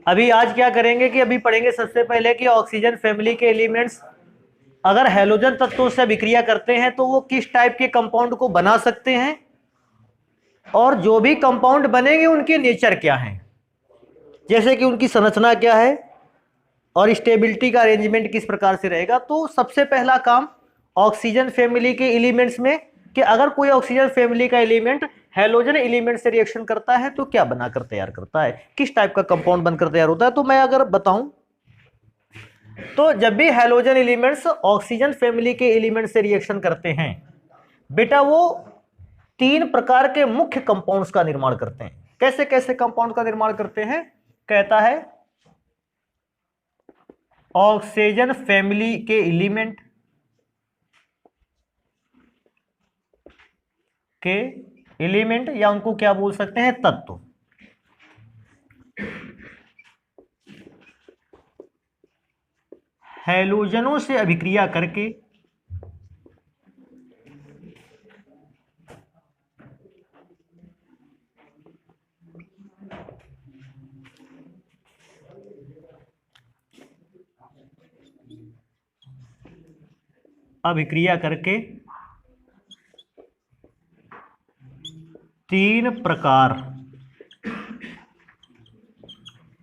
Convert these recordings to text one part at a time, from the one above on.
अभी आज क्या करेंगे कि अभी पढ़ेंगे सबसे पहले कि ऑक्सीजन फैमिली के एलिमेंट्स अगर हैलोजन तत्वों से अभिक्रिया करते हैं तो वो किस टाइप के कंपाउंड को बना सकते हैं, और जो भी कंपाउंड बनेंगे उनके नेचर क्या हैं, जैसे कि उनकी संरचना क्या है और स्टेबिलिटी का अरेंजमेंट किस प्रकार से रहेगा। तो सबसे पहला काम ऑक्सीजन फैमिली के एलिमेंट्स में कि अगर कोई ऑक्सीजन फैमिली का एलिमेंट हैलोजन एलिमेंट से रिएक्शन करता है तो क्या बनाकर तैयार करता है, किस टाइप का कंपाउंड बनकर तैयार होता है। तो मैं अगर बताऊं तो जब भी हैलोजन एलिमेंट्स ऑक्सीजन फैमिली के एलिमेंट से रिएक्शन करते हैं बेटा, वो 3 प्रकार के मुख्य कंपाउंड्स का निर्माण करते हैं। कैसे कैसे कंपाउंड का निर्माण करते हैं, कहता है ऑक्सीजन फैमिली के एलिमेंट या उनको क्या बोल सकते हैं, तत्व। हैलोजनों से अभिक्रिया करके तीन प्रकार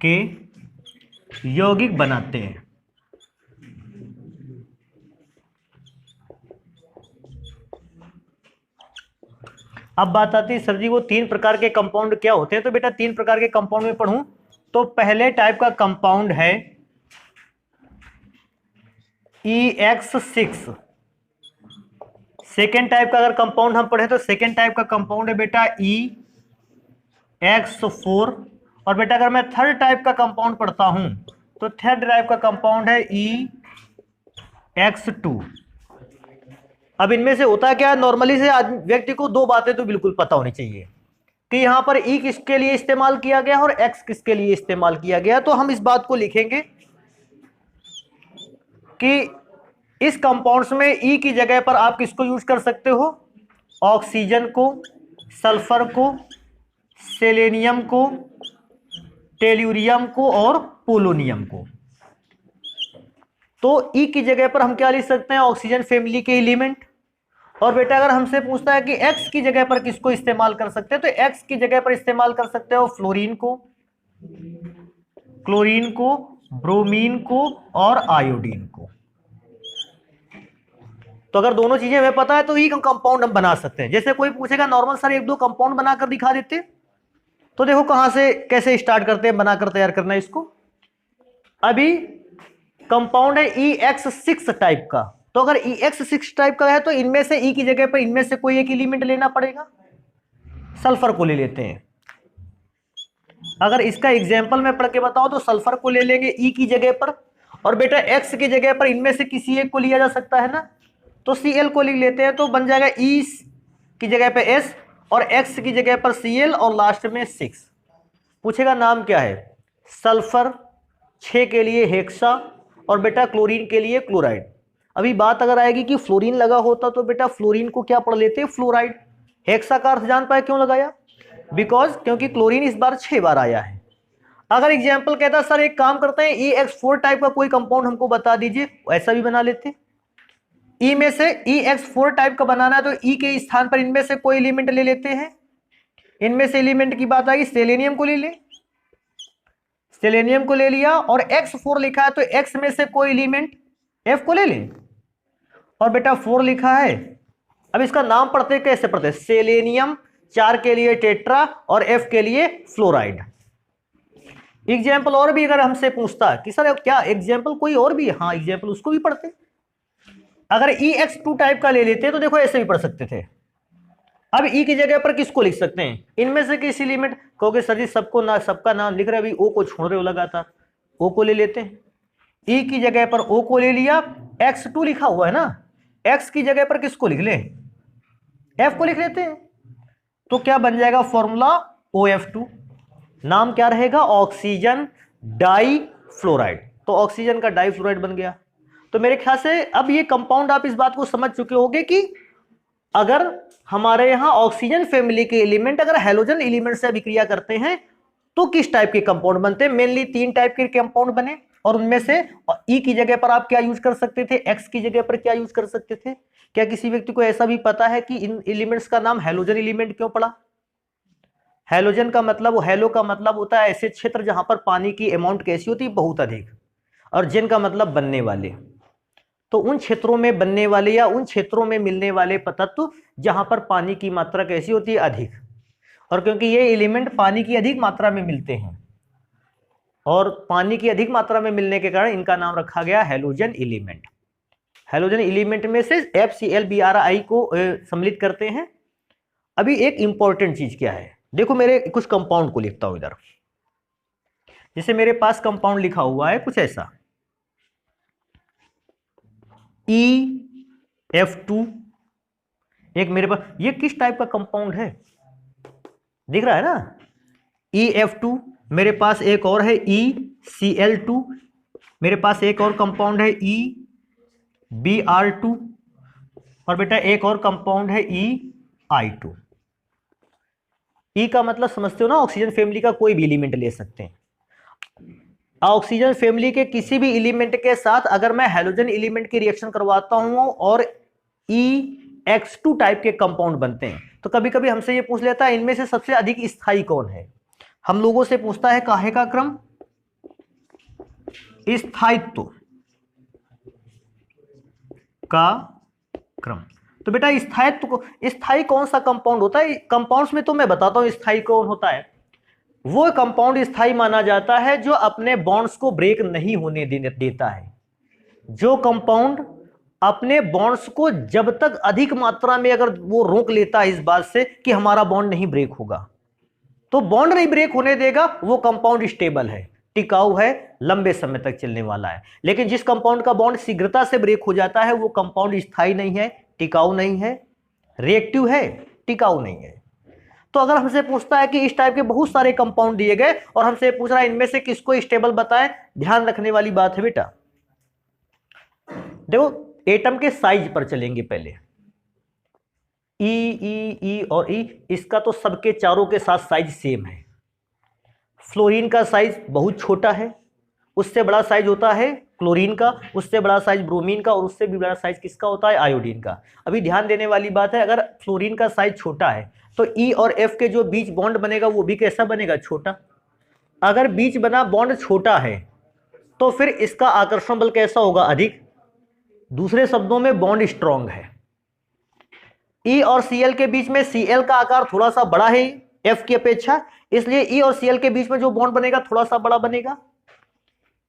के यौगिक बनाते हैं। अब बात आती है सर जी वो 3 प्रकार के कंपाउंड क्या होते हैं। तो बेटा 3 प्रकार के कंपाउंड में पढ़ूं तो पहले टाइप का कंपाउंड है EX6। सेकेंड टाइप का अगर कंपाउंड हम पढ़े तो सेकेंड टाइप का कंपाउंड है बेटा EX4। और बेटा अगर मैं थर्ड टाइप का कंपाउंड पढ़ता हूं तो थर्ड टाइप का कंपाउंड है EX2। अब इनमें से होता क्या है, नॉर्मली से व्यक्ति को 2 बातें तो बिल्कुल पता होनी चाहिए कि यहां पर E किसके लिए इस्तेमाल किया गया और X किसके लिए इस्तेमाल किया गया। तो हम इस बात को लिखेंगे कि इस कंपाउंड्स में E की जगह पर आप किसको यूज कर सकते हो, ऑक्सीजन को, सल्फर को, सेलेनियम को, टेल्यूरियम को और पोलोनियम को। तो E की जगह पर हम क्या लिख सकते हैं, ऑक्सीजन फैमिली के एलिमेंट। और बेटा अगर हमसे पूछता है कि X की जगह पर किसको इस्तेमाल कर सकते हैं तो X की जगह पर इस्तेमाल कर सकते हो फ्लोरीन को, क्लोरीन को, ब्रोमीन को और आयोडीन को। तो अगर दोनों चीजें हमें पता है तो ई कंपाउंड हम बना सकते हैं। जैसे कोई पूछेगा नॉर्मल सर 1-2 कंपाउंड बनाकर दिखा देते, तो देखो कहां से कैसे स्टार्ट करते हैं बनाकर तैयार करना इसको। अभी कंपाउंड है EX6 टाइप का, तो अगर EX6 टाइप का है तो इनमें से ई की जगह पर इनमें से कोई एक एलिमेंट लेना पड़ेगा, सल्फर को ले लेते हैं। अगर इसका एग्जाम्पल मैं पढ़ के बताऊं तो सल्फर को ले लेंगे ई की जगह पर, और बेटा एक्स की जगह पर इनमें से किसी एक को लिया जा सकता है ना, तो Cl को लिख लेते हैं। तो बन जाएगा E की जगह पे S और X की जगह पर Cl और लास्ट में 6। पूछेगा नाम क्या है, सल्फर, 6 के लिए हेक्सा और बेटा क्लोरीन के लिए क्लोराइड। अभी बात अगर आएगी कि फ्लोरीन लगा होता तो बेटा फ्लोरीन को क्या पढ़ लेते, फ्लोराइड। हेक्सा का अर्थ जान पाए क्यों लगाया, बिकॉज क्योंकि क्लोरीन इस बार 6 बार आया है। अगर एग्जाम्पल कहता सर एक काम करते हैं EX4 टाइप का कोई कंपाउंड हमको बता दीजिए, ऐसा भी बना लेते। ई में से EX4 टाइप का बनाना है तो ई के स्थान पर इनमें से कोई एलिमेंट ले लेते हैं। इनमें से एलिमेंट की बात आई, सेलेनियम को ले ले, सेलेनियम को ले लिया और X4 लिखा है तो X में से कोई एलिमेंट F को ले ले, और बेटा 4 लिखा है। अब इसका नाम पढ़ते कैसे पढ़ते, सेलेनियम 4 के लिए टेट्रा और F के लिए फ्लोराइड। एग्जाम्पल और भी अगर हमसे पूछता कि सर क्या एग्जाम्पल कोई और भी, हाँ एग्जाम्पल उसको भी पढ़ते। अगर EX2 टाइप का ले लेते तो देखो ऐसे भी पढ़ सकते थे। अब E की जगह पर किसको लिख सकते हैं, इनमें से किस एलिमेंट, कहोगे सर जी सबको ना, सबका नाम लिख रहे, अभी O को छोड़ रहे हो लगातार, O को ले लेते हैं। E की जगह पर O को ले लिया, X2 लिखा हुआ है ना, X की जगह पर किसको लिख ले, F को लिख लेते हैं। तो क्या बन जाएगा फॉर्मूला OF2, नाम क्या रहेगा, ऑक्सीजन डाई फ्लोराइड। तो ऑक्सीजन का डाई फ्लोराइड बन गया। तो मेरे ख्याल से अब ये कंपाउंड आप इस बात को समझ चुके होंगे कि अगर हमारे यहां ऑक्सीजन फैमिली के एलिमेंट अगर हैलोजन एलिमेंट से अभिक्रिया करते हैं तो किस टाइप के कंपाउंड बनते हैं? मेनली 3 टाइप के कंपाउंड बने, और उनमें से ई की जगह पर आप क्या यूज कर सकते थे, एक्स की जगह पर क्या यूज कर सकते थे? क्या किसी व्यक्ति को ऐसा भी पता है कि इन एलिमेंट्स का नाम हैलोजन एलिमेंट क्यों पड़ा? हैलोजन का मतलब, हैलो का मतलब होता है ऐसे क्षेत्र जहां पर पानी की अमाउंट कैसी होती है, बहुत अधिक, और जेन का मतलब बनने वाले। तो उन क्षेत्रों में बनने वाले या उन क्षेत्रों में मिलने वाले तत्व जहां पर पानी की मात्रा कैसी होती है, अधिक। और क्योंकि ये एलिमेंट पानी की अधिक मात्रा में मिलते हैं और पानी की अधिक मात्रा में मिलने के कारण इनका नाम रखा गया हैलोजन एलिमेंट। हैलोजन एलिमेंट में से FCl-Bri को सम्मिलित करते हैं। अभी एक इंपॉर्टेंट चीज क्या है, देखो मेरे कुछ कंपाउंड को लिखता हूं इधर। जैसे मेरे पास कंपाउंड लिखा हुआ है कुछ ऐसा, EF2। एक मेरे पास ये किस टाइप का कंपाउंड है, दिख रहा है ना, EF2। मेरे पास एक और है ECl2। मेरे पास एक और कंपाउंड है EBr2। और बेटा एक और कंपाउंड है EI2। ई का मतलब समझते हो ना, ऑक्सीजन फैमिली का कोई भी एलिमेंट ले सकते हैं। ऑक्सीजन फैमिली के किसी भी एलिमेंट के साथ अगर मैं हैलोजन एलिमेंट की रिएक्शन करवाता हूं और EX2 टाइप के कंपाउंड बनते हैं, तो कभी कभी हमसे ये पूछ लेता है इनमें से सबसे अधिक स्थायी कौन है। हम लोगों से पूछता है काहे का क्रम, स्थायित्व का क्रम। तो बेटा स्थायित्व को, स्थायी कौन सा कंपाउंड होता है? कंपाउंड्स में तो मैं बताता हूं स्थायी कौन होता है। वो कंपाउंड स्थायी माना जाता है जो अपने बॉन्ड्स को ब्रेक नहीं होने देता है। जो कंपाउंड अपने बॉन्ड्स को जब तक अधिक मात्रा में अगर वो रोक लेता है इस बात से कि हमारा बॉन्ड नहीं ब्रेक होगा, तो बॉन्ड नहीं ब्रेक होने देगा, वो कंपाउंड स्टेबल है, टिकाऊ है, लंबे समय तक चलने वाला है। लेकिन जिस कंपाउंड का बॉन्ड शीघ्रता से ब्रेक हो जाता है वो कंपाउंड स्थायी नहीं है, टिकाऊ नहीं है, रिएक्टिव है, टिकाऊ नहीं है। तो अगर हमसे पूछता है कि इस टाइप के बहुत सारे कंपाउंड दिए गए और हमसे पूछ रहा है इनमें से किसको स्टेबल बताएं, ध्यान रखने वाली बात है बेटा, देखो एटम के साइज पर चलेंगे पहले। ई और ई, इसका तो सबके चारों के साथ साइज सेम है। फ्लोरीन का साइज बहुत छोटा है, उससे बड़ा साइज होता है क्लोरीन का, उससे बड़ा साइज ब्रोमीन का, और उससे भी बड़ा साइज किसका होता है, आयोडीन का। अभी ध्यान देने वाली बात है, अगर फ्लोरीन का साइज छोटा है तो ई और एफ के जो बीच बॉन्ड बनेगा वो भी कैसा बनेगा, छोटा। अगर बीच बना बॉन्ड छोटा है तो फिर इसका आकर्षण बल कैसा होगा, अधिक। दूसरे शब्दों में बॉन्ड स्ट्रॉन्ग है। ई और Cl के बीच में Cl का आकार थोड़ा सा बड़ा है F की अपेक्षा, इसलिए ई और Cl के बीच में जो बॉन्ड बनेगा थोड़ा सा बड़ा बनेगा।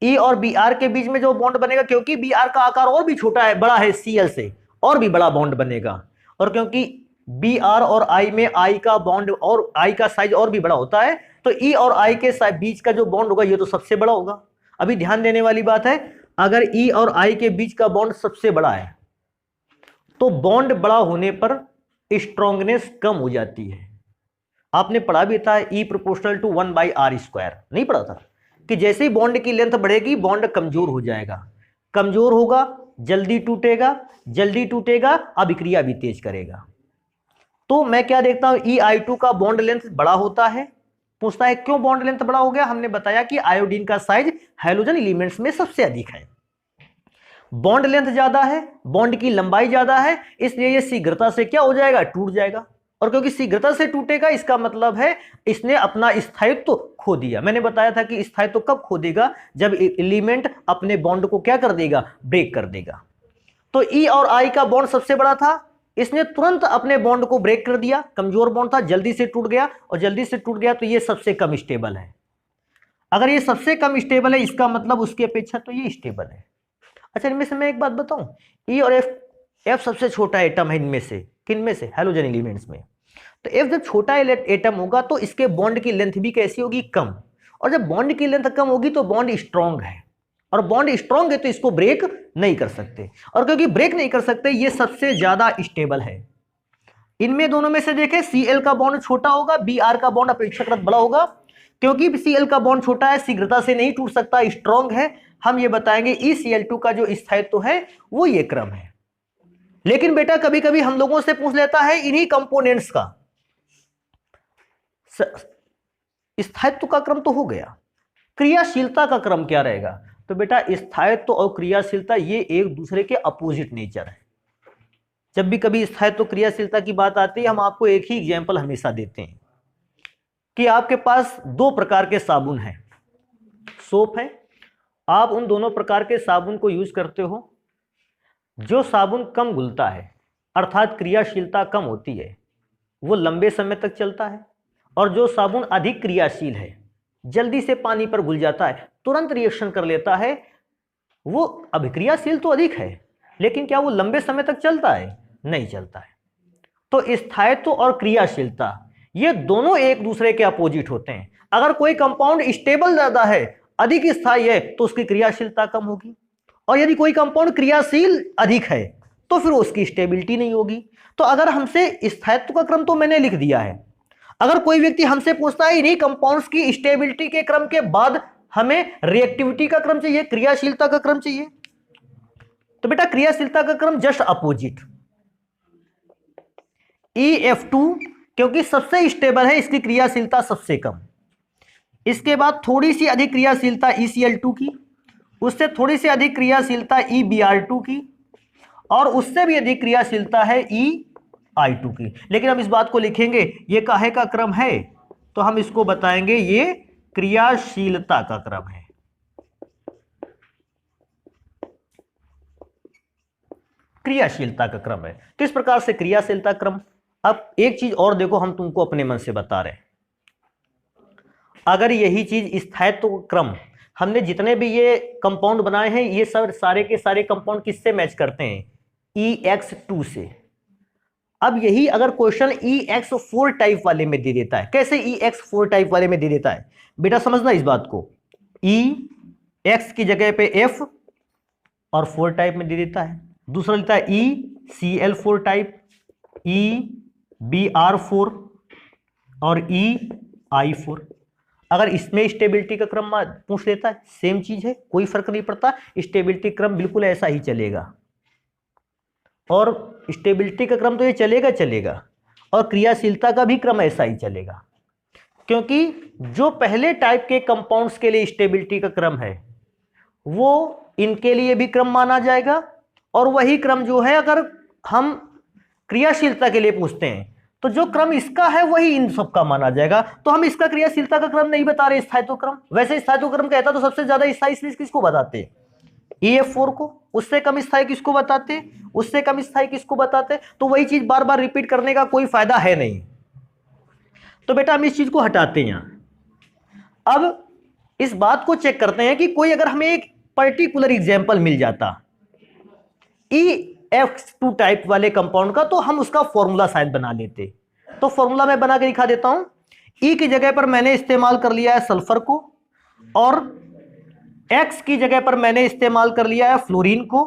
ई और Br के बीच में जो बॉन्ड बनेगा, क्योंकि Br का आकार और भी छोटा है, बड़ा है Cl से, और भी बड़ा बॉन्ड बनेगा। और क्योंकि Br और I में I का बॉन्ड और I का साइज और भी बड़ा होता है, तो E और I के बीच का जो बॉन्ड होगा ये तो सबसे बड़ा होगा। अभी ध्यान देने वाली बात है, अगर E और I के बीच का बॉन्ड सबसे बड़ा है तो बॉन्ड बड़ा होने पर स्ट्रॉन्गनेस कम हो जाती है। आपने पढ़ा भी था E प्रोपोर्शनल टू 1/r², नहीं पढ़ा था कि जैसे ही बॉन्ड की लेंथ बढ़ेगी बॉन्ड कमजोर हो जाएगा, कमजोर होगा जल्दी टूटेगा, जल्दी टूटेगा अभिक्रिया भी तेज करेगा। तो मैं क्या देखता हूं, EI2 का बॉन्ड लेंथ बड़ा होता है। पूछता है क्यों बॉन्ड लेंथ बड़ा हो गया, हमने बताया कि आयोडीन का साइज हैलोजन एलिमेंट्स में सबसे अधिक है, बॉन्ड लेंथ ज्यादा है, बॉन्ड की लंबाई ज्यादा है, इसलिए ये शीघ्रता से क्या हो जाएगा, टूट जाएगा। और क्योंकि शीघ्रता से टूटेगा इसका मतलब है इसने अपना स्थायित्व खो दिया। मैंने बताया था कि स्थायित्व कब खो देगा, जब एलिमेंट अपने बॉन्ड को क्या कर देगा, ब्रेक कर देगा। तो ई और आई का बॉन्ड सबसे बड़ा था, इसने तुरंत अपने बॉन्ड को ब्रेक कर दिया, कमजोर बॉन्ड था, जल्दी से टूट गया, और जल्दी से टूट गया तो ये सबसे कम स्टेबल है। अगर ये सबसे कम स्टेबल है इसका मतलब उसकी अपेक्षा तो ये स्टेबल है। अच्छा इनमें से मैं एक बात बताऊं, ई और एफ सबसे छोटा एटम है इनमें से, किन में से, हैलोजन एलिमेंट्स में। तो एफ जब छोटा एटम होगा तो इसके बॉन्ड की लेंथ भी कैसी होगी, कम। और जब बॉन्ड की लेंथ कम होगी तो बॉन्ड स्ट्रांग है, और बॉन्ड स्ट्रांग है तो इसको ब्रेक नहीं कर सकते, और क्योंकि ब्रेक नहीं कर सकते ये सबसे ज्यादा स्टेबल है। इनमें दोनों में से देखें Cl का बॉन्ड छोटा होगा, Br का बॉन्ड अपेक्षाकृत बड़ा होगा। क्योंकि Cl का बॉन्ड छोटा है, शीघ्रता से नहीं टूट सकता, स्ट्रांग है, हम ये बताएंगे ECl2 का जो स्थायित्व है वो ये क्रम है। लेकिन बेटा कभी कभी हम लोगों से पूछ लेता है इन्हीं कंपोनेंट्स का स्थायित्व का क्रम तो हो गया, क्रियाशीलता का क्रम क्या रहेगा? तो बेटा स्थायित्व और क्रियाशीलता ये एक दूसरे के अपोजिट नेचर है। जब भी कभी स्थायित्व क्रियाशीलता की बात आती है, हम आपको एक ही एग्जाम्पल हमेशा देते हैं कि आपके पास दो प्रकार के साबुन हैं, सोप है, आप उन दोनों प्रकार के साबुन को यूज करते हो। जो साबुन कम घुलता है अर्थात क्रियाशीलता कम होती है वो लंबे समय तक चलता है, और जो साबुन अधिक क्रियाशील है, जल्दी से पानी पर घुल जाता है, तुरंत रिएक्शन कर लेता है, वो अभिक्रियाशील तो अधिक है लेकिन क्या वो लंबे समय तक चलता है? नहीं चलता है। तो स्थायित्व और क्रियाशीलता ये दोनों एक दूसरे के अपोजिट होते हैं। अगर कोई कंपाउंड स्टेबल ज्यादा है, अधिक स्थायी है, तो उसकी क्रियाशीलता कम होगी, और यदि कोई कंपाउंड क्रियाशील अधिक है तो फिर उसकी स्टेबिलिटी नहीं होगी। तो अगर हमसे स्थायित्व का क्रम तो मैंने लिख दिया है, अगर कोई व्यक्ति हमसे पूछता है इन्हीं कंपाउंड्स की स्टेबिलिटी के क्रम के बाद हमें रिएक्टिविटी का क्रम चाहिए, क्रियाशीलता का क्रम चाहिए, तो बेटा क्रियाशीलता का क्रम जस्ट अपोजिट EF2, क्योंकि सबसे स्टेबल है, इसकी क्रियाशीलता सबसे कम। इसके बाद थोड़ी सी अधिक क्रियाशीलता ECl2 की, उससे थोड़ी सी अधिक क्रियाशीलता EBr2 की, और उससे भी अधिक क्रियाशीलता है EI2 की। लेकिन हम इस बात को लिखेंगे ये काहे का क्रम है, तो हम इसको बताएंगे ये क्रियाशीलता का क्रम है। क्रियाशीलता का क्रम है। तो इस प्रकार से क्रियाशीलता क्रम। अब एक चीज और देखो, हम तुमको अपने मन से बता रहे हैं, अगर यही चीज स्थायित्व क्रम, हमने जितने भी ये कंपाउंड बनाए हैं ये सब सारे के सारे कंपाउंड किससे मैच करते हैं? EX2 से। अब यही अगर क्वेश्चन EX4 टाइप वाले में दे देता है, कैसे EX4 टाइप वाले में दे देता है बेटा, समझना इस बात को, EX की जगह पे F और 4 टाइप में दे देता है। दूसरा लेता है ECl4 टाइप, EBr4 और EI4। अगर इसमें स्टेबिलिटी का क्रम पूछ लेता है, सेम चीज है, कोई फर्क नहीं पड़ता, स्टेबिलिटी क्रम बिल्कुल ऐसा ही चलेगा, और स्टेबिलिटी का क्रम तो ये चलेगा, और क्रियाशीलता का भी क्रम ऐसा ही चलेगा, क्योंकि जो पहले टाइप के कंपाउंड्स के लिए स्टेबिलिटी का क्रम है वो इनके लिए भी क्रम माना जाएगा, और वही क्रम जो है अगर हम क्रियाशीलता के लिए पूछते हैं तो जो क्रम इसका है वही इन सब का माना जाएगा। तो हम इसका क्रियाशीलता का क्रम नहीं बता रहे, स्थायित्व क्रम। वैसे स्थायित्व क्रम कहता तो सबसे ज्यादा स्थायी इसलिए किसको बताते? EF4 को। उससे कम स्थायी किसको बताते? उससे कम स्थायी किसको बताते? तो वही चीज बार बार रिपीट करने का कोई फायदा है नहीं। तो बेटा हम इस चीज को हटाते हैं यहां। अब इस बात को चेक करते हैं कि कोई अगर हमें एक पर्टिकुलर एग्जाम्पल मिल जाता EF2 टाइप वाले कंपाउंड का, तो हम उसका फॉर्मूला शायद बना लेते। तो फॉर्मूला मैं बना के दिखा देता हूं। E की जगह पर मैंने इस्तेमाल कर लिया है सल्फर को, और X की जगह पर मैंने इस्तेमाल कर लिया है फ्लोरीन को,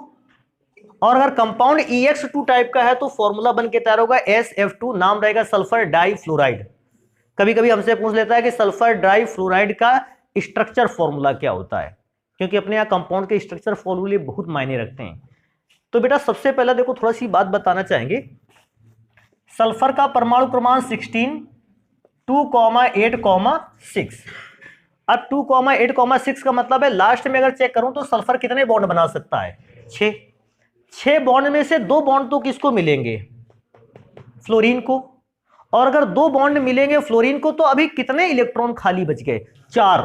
और अगर कंपाउंड EX2 टाइप का है तो फॉर्मूला बन के तैयार होगा SF2, नाम रहेगा सल्फर डाइफ्लोराइड। कभी कभी हमसे पूछ लेता है कि सल्फर डाइफ्लोराइड का स्ट्रक्चर फॉर्मूला क्या होता है, क्योंकि अपने यहाँ कंपाउंड के स्ट्रक्चर फॉर्मूले बहुत मायने रखते हैं। तो बेटा सबसे पहले देखो थोड़ा सी बात बताना चाहेंगे। सल्फर का परमाणु क्रमांक 16, 2,8,6। अब 2,8,6 का मतलब है लास्ट में अगर चेक करूं तो सल्फर कितने बॉन्ड बना सकता है? 6 बॉन्ड में से 2 बॉन्ड तो किसको मिलेंगे? फ्लोरीन को। और अगर 2 बॉन्ड मिलेंगे फ्लोरीन को तो अभी कितने इलेक्ट्रॉन खाली बच गए? 4।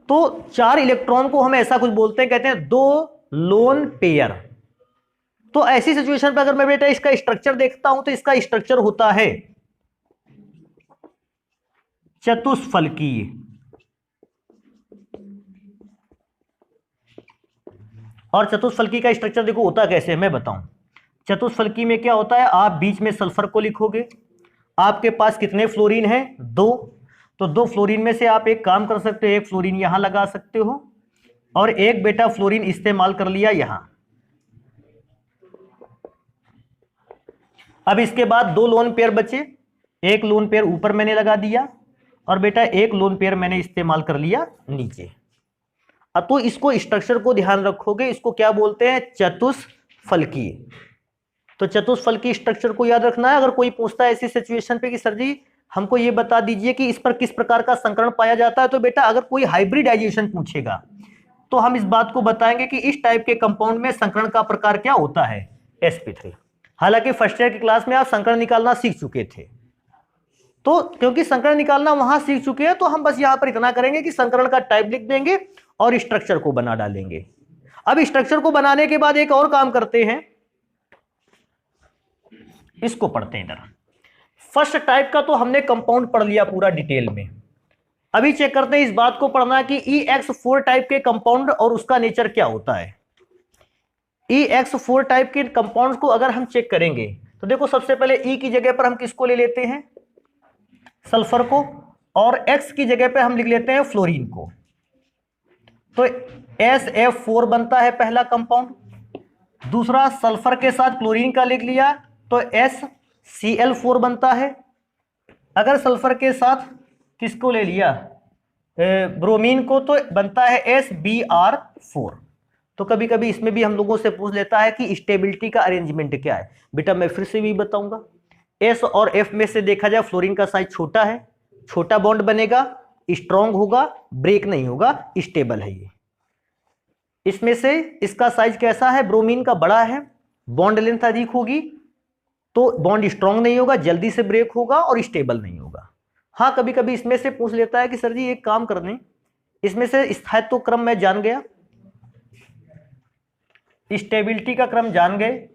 तो 4 इलेक्ट्रॉन को हम ऐसा कुछ बोलते हैं, कहते हैं 2 लोन पेयर। तो ऐसी सिचुएशन पर अगर मैं बेटा इसका स्ट्रक्चर देखता हूं तो इसका स्ट्रक्चर होता है चतुष्फलकीय। और चतुष्फलकीय का स्ट्रक्चर देखो होता कैसे है मैं बताऊं। चतुष्फलकीय में क्या होता है, आप बीच में सल्फर को लिखोगे, आपके पास कितने फ्लोरीन है? 2। तो 2 फ्लोरीन में से आप एक काम कर सकते हो, एक फ्लोरीन यहां लगा सकते हो और एक बेटा फ्लोरीन इस्तेमाल कर लिया यहां। अब इसके बाद 2 लोन पेयर बचे, एक लोन पेयर ऊपर मैंने लगा दिया और बेटा एक लोन पेयर मैंने इस्तेमाल कर लिया नीचे। अब तो इसको स्ट्रक्चर को ध्यान रखोगे, इसको क्या बोलते हैं? चतुष्फलकीय। तो चतुष्फलकीय स्ट्रक्चर को याद रखना है। अगर कोई पूछता है ऐसी सिचुएशन पे कि सर जी हमको ये बता दीजिए कि इस पर किस प्रकार का संकरण पाया जाता है। तो बेटा अगर कोई हाइब्रिडाइजेशन पूछेगा तो हम इस बात को बताएंगे कि इस टाइप के कंपाउंड में संकरण का प्रकार क्या होता है, sp3। हालांकि फर्स्ट ईयर की क्लास में आप संकरण निकालना सीख चुके थे, तो क्योंकि संकरण निकालना वहां सीख चुके हैं तो हम बस यहां पर इतना करेंगे कि संकरण का टाइप लिख देंगे और स्ट्रक्चर को बना डालेंगे। अब स्ट्रक्चर को बनाने के बाद एक और काम करते हैं, इसको पढ़ते हैं इधर। फर्स्ट टाइप का तो हमने कंपाउंड पढ़ लिया पूरा डिटेल में। अभी चेक करते हैं, इस बात को पढ़ना कि EX4 टाइप के कंपाउंड और उसका नेचर क्या होता है। EX4 टाइप के कंपाउंड्स को अगर हम चेक करेंगे तो देखो, सबसे पहले E की जगह पर हम किसको ले लेते हैं, सल्फर को, और X की जगह पे हम लिख लेते हैं फ्लोरीन को। तो SF4 बनता है पहला कंपाउंड। दूसरा सल्फर के साथ क्लोरीन का लिख लिया तो SCl4 बनता है। अगर सल्फर के साथ किसको ले लिया, ब्रोमीन को, तो बनता है SBr4। तो कभी कभी इसमें भी हम लोगों से पूछ लेता है कि स्टेबिलिटी का अरेंजमेंट क्या है। बेटा मैं फिर से भी बताऊंगा, S और F में से देखा जाए फ्लोरीन का साइज छोटा है, छोटा बॉन्ड बनेगा, स्ट्रॉन्ग होगा, ब्रेक नहीं होगा, स्टेबल है ये। इसमें से इसका साइज कैसा है, ब्रोमीन का बड़ा है, बॉन्ड लेंथ अधिक होगी, तो बॉन्ड स्ट्रॉन्ग नहीं होगा, जल्दी से ब्रेक होगा और स्टेबल नहीं होगा। हाँ कभी कभी इसमें से पूछ लेता है कि सर जी एक काम कर दें, इसमें से स्थायित्व क्रम मैं जान गया, स्टेबिलिटी का क्रम जान गए,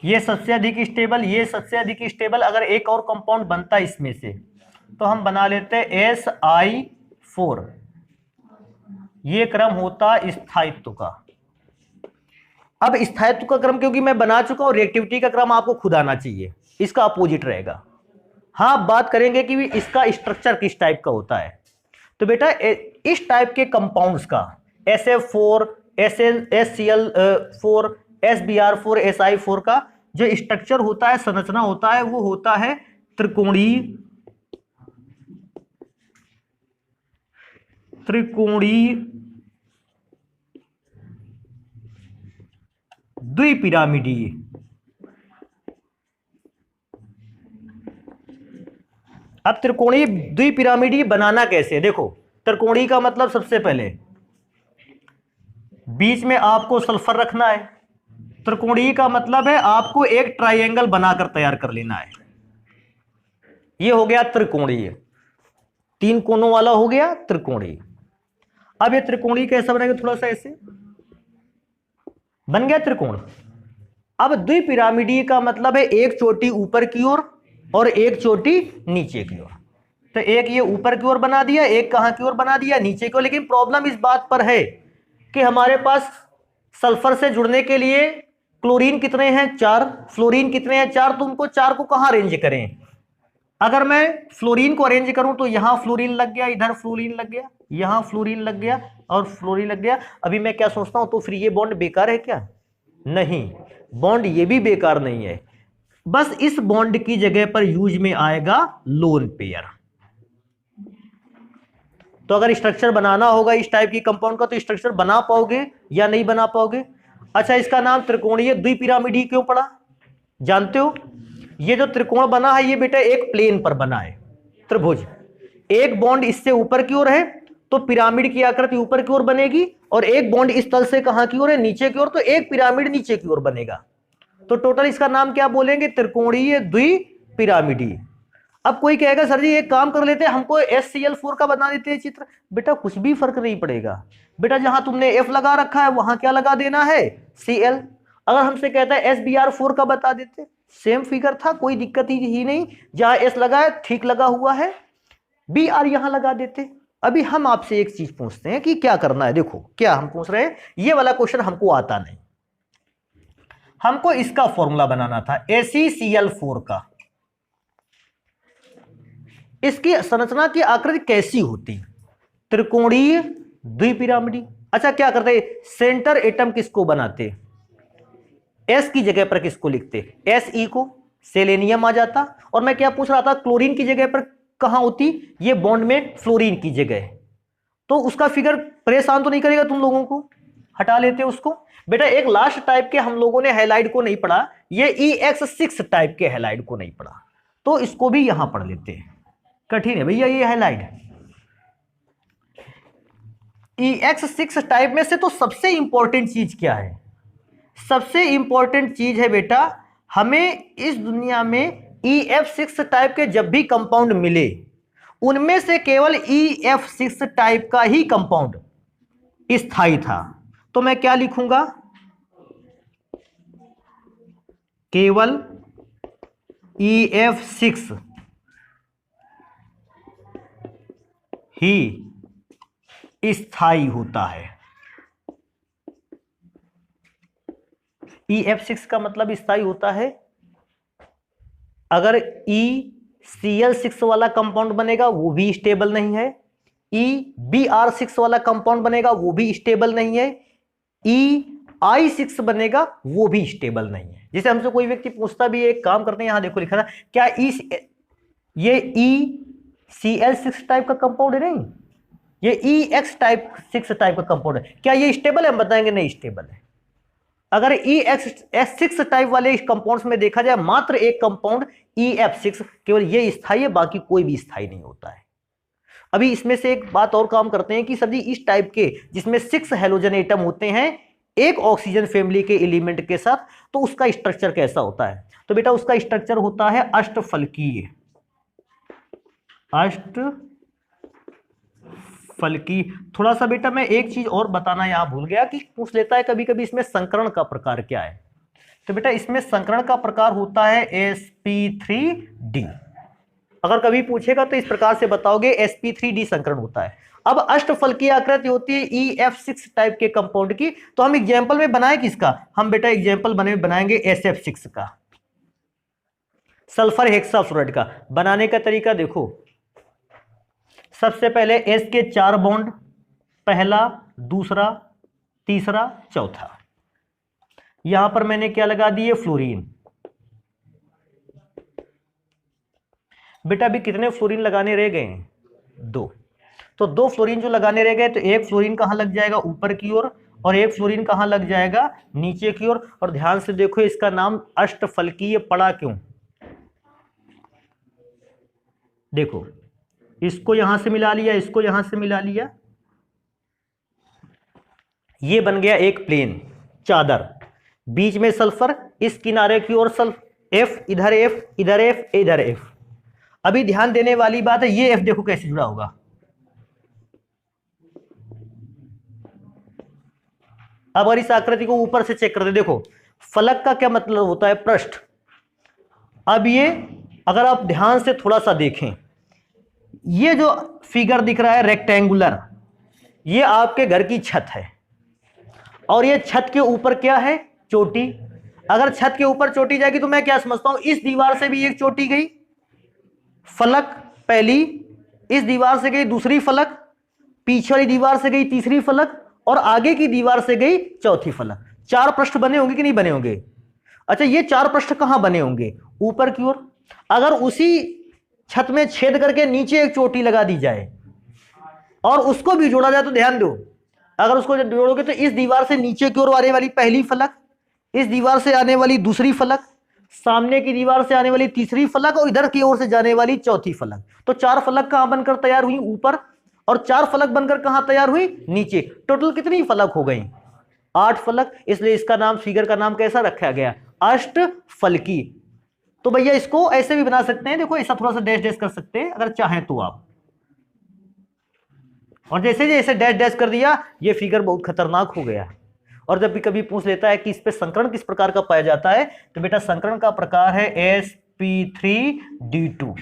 ये सबसे अधिक स्टेबल, ये सबसे अधिक स्टेबल। अगर एक और कंपाउंड बनता है इसमें से तो हम बना लेते हैं Si4। ये क्रम होता स्थायित्व का। अब स्थायित्व का क्रम क्योंकि मैं बना चुका हूं, रिएक्टिविटी का क्रम आपको खुद आना चाहिए, इसका अपोजिट रहेगा। हाँ बात करेंगे कि इसका स्ट्रक्चर किस टाइप का होता है। तो बेटा इस टाइप के कंपाउंड्स का SF4, SCl4, SBr4, Si4 का जो स्ट्रक्चर होता है, संरचना होता है, वो होता है त्रिकोणीय द्विपिरामिडीय। अब त्रिकोणीय द्विपिरामिडीय बनाना कैसे, देखो त्रिकोणीय का मतलब सबसे पहले बीच में आपको सल्फर रखना है। त्रिकोणीय का मतलब है आपको एक ट्राइंगल बनाकर तैयार कर लेना है। ये हो गया त्रिकोणीय, 3 कोनों वाला हो गया त्रिकोणीय। अब ये त्रिकोणीय कैसा बनेगा, थोड़ा सा ऐसे बन गया त्रिकोण। अब द्विपिरामिडीय का मतलब है एक चोटी ऊपर की ओर और एक चोटी नीचे की ओर। तो एक ये ऊपर की ओर बना दिया, एक कहां की ओर बना दिया, नीचे की ओर। लेकिन प्रॉब्लम इस बात पर है कि हमारे पास सल्फर से जुड़ने के लिए क्लोरीन कितने हैं, 4, फ्लोरीन कितने हैं, 4। तो उनको 4 को कहां अरेंज करें। अगर मैं फ्लोरीन को अरेंज करूं तो यहां फ्लोरीन लग गया, इधर फ्लोरीन लग गया, यहां फ्लोरीन लग गया और फ्लोरीन लग गया। अभी मैं क्या सोचता हूं, तो फिर ये बॉन्ड बेकार है क्या, नहीं, बॉन्ड ये भी बेकार नहीं है, बस इस बॉन्ड की जगह पर यूज में आएगा लोन पेयर। तो अगर स्ट्रक्चर बनाना होगा इस टाइप की कंपाउंड का तो स्ट्रक्चर बना पाओगे या नहीं बना पाओगे। अच्छा इसका नाम त्रिकोणीय द्विपिरामिडीय क्यों पड़ा, जानते हो। ये जो त्रिकोण बना है ये बेटा एक प्लेन पर बना है, त्रिभुज। एक बॉन्ड इससे ऊपर की ओर है तो पिरामिड की आकृति ऊपर की ओर बनेगी, और एक बॉन्ड इस तल से कहां की ओर है, नीचे की ओर, तो एक पिरामिड नीचे की ओर बनेगा। तो टोटल इसका नाम क्या बोलेंगे, त्रिकोणीय द्विपिरामिडीय। अब कोई कहेगा सर जी एक काम कर लेते हैं, हमको SCl4 का बना देते हैं चित्र। बेटा कुछ भी फर्क नहीं पड़ेगा, बेटा जहां तुमने F लगा रखा है वहां क्या लगा देना है, Cl। अगर हमसे कहता है SBr4 का बता देते, सेम फिगर था, कोई दिक्कत ही नहीं, जहां S लगा है ठीक लगा हुआ है, Br यहां लगा देते। अभी हम आपसे एक चीज पूछते हैं कि क्या करना है। देखो क्या हम पूछ रहे हैं, ये वाला क्वेश्चन हमको आता नहीं, हमको इसका फॉर्मूला बनाना था ACCl4 का। इसकी संरचना की आकृति कैसी होती, त्रिकोणीय द्विपिरामिडीय। अच्छा क्या करते, सेंटर एटम किसको बनाते, S की जगह पर किसको लिखते, Se को, सेलेनियम आ जाता। और मैं क्या पूछ रहा था, क्लोरीन की जगह पर कहां होती, ये बॉन्ड में फ्लोरीन की जगह। तो उसका फिगर परेशान तो नहीं करेगा तुम लोगों को, हटा लेते उसको। बेटा एक लास्ट टाइप के हम लोगों ने हैलाइड को नहीं पढ़ा, ये EX6 टाइप के हैलाइड को नहीं पढ़ा। तो इसको भी यहां पढ़ लेते हैं, कठिन है भैया ये हाईलाइट। EX6 टाइप में से तो सबसे इंपॉर्टेंट चीज क्या है? सबसे इंपॉर्टेंट चीज है बेटा, हमें इस दुनिया में EF6 टाइप के जब भी कंपाउंड मिले, उनमें से केवल EF6 टाइप का ही कंपाउंड स्थायी था। तो मैं क्या लिखूंगा? केवल EF6 ही स्थायी होता है। EF6 का मतलब स्थायी होता है। अगर ECl6 वाला कंपाउंड बनेगा वो भी स्टेबल नहीं है, EBr6 वाला कंपाउंड बनेगा वो भी स्टेबल नहीं है, EI6 बनेगा वो भी स्टेबल नहीं है। जैसे हमसे कोई व्यक्ति पूछता भी है, एक काम करते हैं, यहां देखो लिखा था क्या ये ECl6 टाइप का कंपाउंड है? नहीं, ये EX6 टाइप का कंपाउंड है। क्या ये स्टेबल है? हम बताएंगे नहीं स्टेबल है। अगर EX6 टाइप वाले कंपाउंड्स में देखा जाए, मात्र एक कंपाउंड EF6 केवल ये स्थायी है, बाकी कोई भी स्थायी नहीं होता है। अभी इसमें से एक बात और काम करते हैं कि सभी इस टाइप के जिसमें 6 हेलोजन एटम होते हैं एक ऑक्सीजन फैमिली के एलिमेंट के साथ, तो उसका स्ट्रक्चर कैसा होता है? तो बेटा उसका स्ट्रक्चर होता है अष्टफलकीय। अष्टफलकीय। थोड़ा सा बेटा मैं एक चीज और बताना यहां भूल गया कि पूछ लेता है कभी कभी इसमें संकरण का प्रकार क्या है। तो बेटा इसमें संकरण का प्रकार होता है sp3d। अगर कभी पूछेगा तो इस प्रकार से बताओगे sp3d संकरण होता है। अब अष्टफलकीय आकृति होती है EF6 टाइप के कंपाउंड की। तो हम एग्जाम्पल में बनाए किसका? हम बेटा एग्जाम्पल बनाएंगे SF6 का, सल्फर हेक्साफ्लोराइड का। बनाने का तरीका देखो, सबसे पहले S के 4 बॉन्ड, पहला, दूसरा, तीसरा, चौथा। यहां पर मैंने क्या लगा दिए? फ्लोरीन। बेटा अभी कितने फ्लोरीन लगाने रह गए हैं? 2। तो 2 फ्लोरीन जो लगाने रह गए, तो एक फ्लोरीन कहां लग जाएगा? ऊपर की ओर, और एक फ्लोरीन कहां लग जाएगा? नीचे की ओर। और ध्यान से देखो इसका नाम अष्टफलकीय पड़ा क्यों? देखो इसको यहां से मिला लिया, इसको यहां से मिला लिया, ये बन गया एक प्लेन चादर, बीच में सल्फर, इस किनारे की ओर सल्फर, F इधर, F इधर, F इधर, F। अभी ध्यान देने वाली बात है, ये F देखो कैसे जुड़ा होगा। अब अगर इस आकृति को ऊपर से चेक करते, देखो फलक का क्या मतलब होता है? पृष्ठ। अब ये अगर आप ध्यान से थोड़ा सा देखें, ये जो फिगर दिख रहा है रेक्टेंगुलर, ये आपके घर की छत है, और ये छत के ऊपर क्या है? चोटी। अगर छत के ऊपर चोटी जाएगी तो मैं क्या समझता हूं? इस दीवार से भी एक चोटी गई, फलक पहली, इस दीवार से गई दूसरी फलक, पीछे वाली दीवार से गई तीसरी फलक, और आगे की दीवार से गई चौथी फलक। 4 पृष्ठ बने होंगे कि नहीं बने होंगे? अच्छा, ये 4 पृष्ठ कहां बने होंगे? ऊपर की ओर। अगर उसी छत में छेद करके नीचे एक चोटी लगा दी जाए और उसको भी जोड़ा जाए, तो ध्यान दो, अगर उसको जोड़ोगे तो इस दीवार से नीचे की ओर आने वाली पहली फलक, इस दीवार से आने वाली दूसरी फलक, सामने की दीवार से आने वाली तीसरी फलक, और इधर की ओर से जाने वाली चौथी फलक। तो 4 फलक कहां बनकर तैयार हुई? ऊपर। और 4 फलक बनकर कहां तैयार हुई? नीचे। टोटल कितनी फलक हो गई? 8 फलक। इसलिए इसका नाम, फिगर का नाम कैसा रखा गया? अष्टफलकी। तो भैया इसको ऐसे भी बना सकते हैं, देखो ऐसा थोड़ा सा डैश डैश कर सकते हैं अगर चाहें तो आप, और जैसे जैसे डैश डैश कर दिया, ये फिगर बहुत खतरनाक हो गया। और जब भी कभी पूछ लेता है कि इस पे संकरण किस प्रकार का पाया जाता है, तो बेटा संकरण का प्रकार है sp3d2।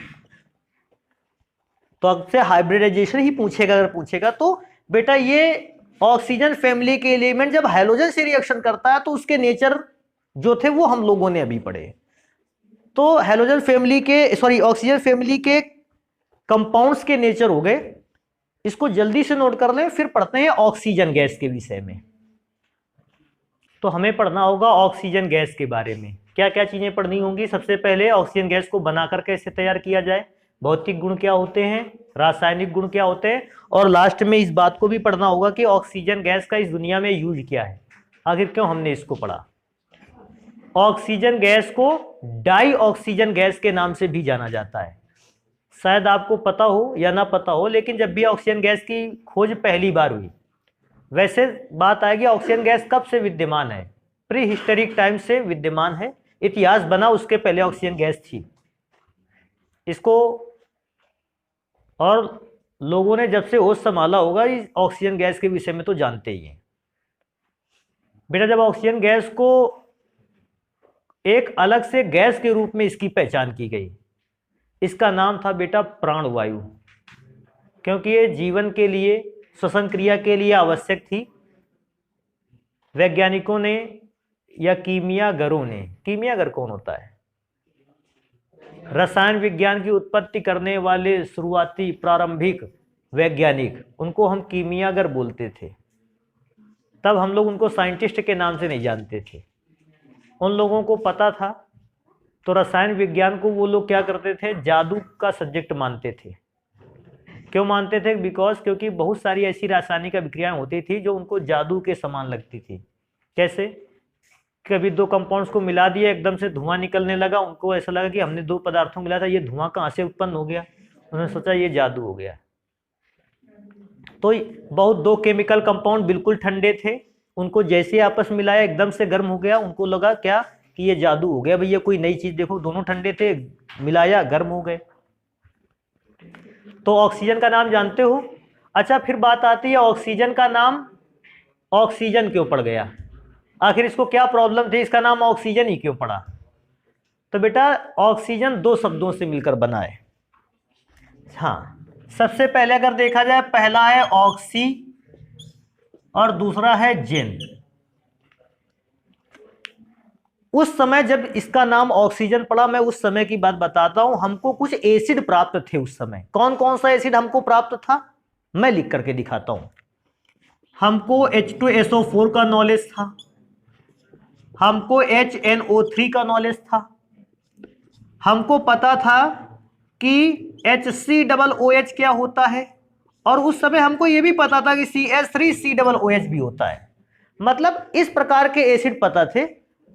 तो आपसे हाइब्रिडाइजेशन ही पूछेगा, अगर पूछेगा तो बेटा ये ऑक्सीजन फैमिली के एलिमेंट जब हाइड्रोजन से रिएक्शन करता है तो उसके नेचर जो थे वो हम लोगों ने अभी पढ़े। तो हाइड्रोजन फैमिली के, सॉरी ऑक्सीजन फैमिली के कंपाउंड्स के नेचर हो गए। इसको जल्दी से नोट कर लें, फिर पढ़ते हैं ऑक्सीजन गैस के विषय में। तो हमें पढ़ना होगा ऑक्सीजन गैस के बारे में, क्या क्या चीजें पढ़नी होंगी। सबसे पहले ऑक्सीजन गैस को बनाकर कैसे तैयार किया जाए, भौतिक गुण क्या होते हैं, रासायनिक गुण क्या होते हैं, और लास्ट में इस बात को भी पढ़ना होगा कि ऑक्सीजन गैस का इस दुनिया में यूज क्या है, आखिर क्यों हमने इसको पढ़ा। ऑक्सीजन गैस को डाई ऑक्सीजन गैस के नाम से भी जाना जाता है। शायद आपको पता हो या ना पता हो, लेकिन जब भी ऑक्सीजन गैस की खोज पहली बार हुई, वैसे बात आएगी ऑक्सीजन गैस कब से विद्यमान है, प्री हिस्टोरिक टाइम से विद्यमान है। इतिहास बना उसके पहले ऑक्सीजन गैस थी। इसको और लोगों ने जब से होश संभाला होगा इस ऑक्सीजन गैस के विषय में तो जानते ही हैं। बेटा जब ऑक्सीजन गैस को एक अलग से गैस के रूप में इसकी पहचान की गई, इसका नाम था बेटा प्राणवायु, क्योंकि ये जीवन के लिए, श्वसन क्रिया के लिए आवश्यक थी। वैज्ञानिकों ने या कीमियागरों ने, कीमियागर कौन होता है? रसायन विज्ञान की उत्पत्ति करने वाले शुरुआती प्रारंभिक वैज्ञानिक, उनको हम कीमियागर बोलते थे। तब हम लोग उनको साइंटिस्ट के नाम से नहीं जानते थे। उन लोगों को पता था, तो रसायन विज्ञान को वो लोग क्या करते थे, जादू का सब्जेक्ट मानते थे। क्यों मानते थे? क्योंकि बहुत सारी ऐसी रासायनिक अभिक्रियाएं होती थी जो उनको जादू के समान लगती थी। कैसे? कभी दो कंपाउंड्स को मिला दिया, एकदम से धुआं निकलने लगा, उनको ऐसा लगा कि हमने दो पदार्थों को मिलाया था, ये धुआं कहाँ से उत्पन्न हो गया। उन्होंने सोचा ये जादू हो गया। तो बहुत दो केमिकल कंपाउंड बिल्कुल ठंडे थे, उनको जैसे आपस में मिलाया एकदम से गर्म हो गया, उनको लगा क्या कि ये जादू हो गया, भैया कोई नई चीज देखो, दोनों ठंडे थे, मिलाया गर्म हो गए। तो ऑक्सीजन का नाम जानते हो। अच्छा, फिर बात आती है ऑक्सीजन का नाम ऑक्सीजन क्यों पड़ गया? आखिर इसको क्या प्रॉब्लम थी, इसका नाम ऑक्सीजन ही क्यों पड़ा? तो बेटा ऑक्सीजन दो शब्दों से मिलकर बना है। हाँ, सबसे पहले अगर देखा जाए, पहला है ऑक्सी और दूसरा है जेन। उस समय जब इसका नाम ऑक्सीजन पड़ा, मैं उस समय की बात बताता हूं। हमको कुछ एसिड प्राप्त थे उस समय। कौन कौन सा एसिड हमको प्राप्त था, मैं लिख करके दिखाता हूं। हमको H2SO4 का नॉलेज था, हमको HNO3 का नॉलेज था, हमको पता था कि HCOOH क्या होता है, और उस समय हमको यह भी पता था कि CH3COOH भी होता है। मतलब इस प्रकार के एसिड पता थे।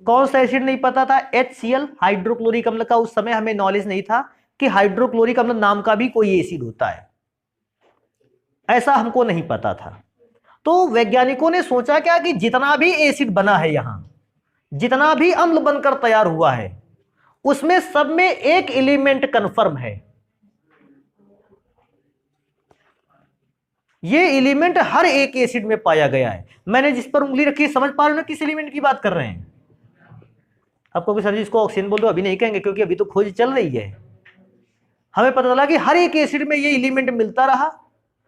कौन सा एसिड नहीं पता था? HCl, हाइड्रोक्लोरिक अम्ल का उस समय हमें नॉलेज नहीं था कि हाइड्रोक्लोरिक अम्ल नाम का भी कोई एसिड होता है, ऐसा हमको नहीं पता था। तो वैज्ञानिकों ने सोचा क्या कि जितना भी एसिड बना है, यहां जितना भी अम्ल बनकर तैयार हुआ है, उसमें सब में एक एलिमेंट कंफर्म है। ये एलिमेंट हर एक एसिड में पाया गया है। मैंने जिस पर उंगली रखी, समझ पा रहे हो ना किस एलिमेंट की बात कर रहे हैं? आपको भी सर जी इसको ऑक्सीजन बोल दो, अभी नहीं कहेंगे क्योंकि अभी तो खोज चल रही है। हमें पता चला कि हर एक एसिड में ये एलिमेंट मिलता रहा।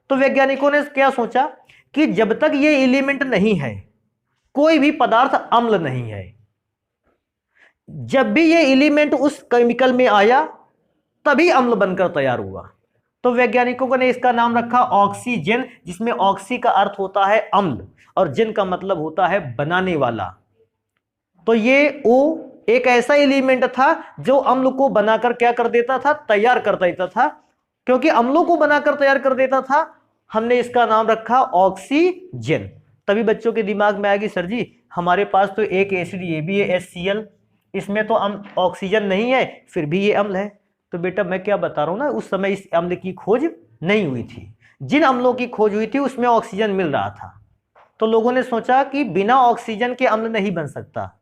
तो वैज्ञानिकों ने क्या सोचा कि जब तक ये एलिमेंट नहीं है, कोई भी पदार्थ अम्ल नहीं है। जब भी ये एलिमेंट उस केमिकल में आया, तभी अम्ल बनकर तैयार हुआ। तो वैज्ञानिकों ने इसका नाम रखा ऑक्सीजन, जिसमें ऑक्सी का अर्थ होता है अम्ल और जेन का मतलब होता है बनाने वाला। तो ये ओ एक ऐसा एलिमेंट था जो अम्ल को बनाकर क्या कर देता था, तैयार कर देता था। क्योंकि अम्लों को बनाकर तैयार कर देता था, हमने इसका नाम रखा ऑक्सीजन। तभी बच्चों के दिमाग में आएगी, सर जी हमारे पास तो एक एसिड ये भी है HCl, इसमें तो ऑक्सीजन नहीं है, फिर भी ये अम्ल है। तो बेटा मैं क्या बता रहा हूं ना, उस समय इस अम्ल की खोज नहीं हुई थी। जिन अम्लों की खोज हुई थी उसमें ऑक्सीजन मिल रहा था। तो लोगों ने सोचा कि बिना ऑक्सीजन के अम्ल नहीं बन सकता,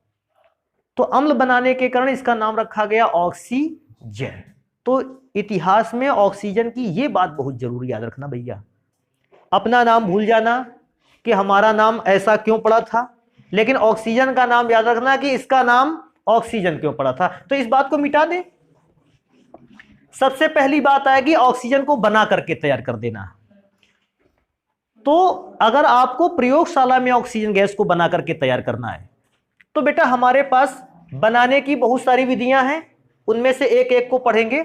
तो अम्ल बनाने के कारण इसका नाम रखा गया ऑक्सीजन। तो इतिहास में ऑक्सीजन की ये बात बहुत जरूरी याद रखना भैया। अपना नाम भूल जाना कि हमारा नाम ऐसा क्यों पड़ा था, लेकिन ऑक्सीजन का नाम याद रखना कि इसका नाम ऑक्सीजन क्यों पड़ा था। तो इस बात को मिटा दे। सबसे पहली बात आएगी ऑक्सीजन को बना करके तैयार कर देना। तो अगर आपको प्रयोगशाला में ऑक्सीजन गैस को बना करके तैयार करना है, तो बेटा हमारे पास बनाने की बहुत सारी विधियां हैं, उनमें से एक एक को पढ़ेंगे।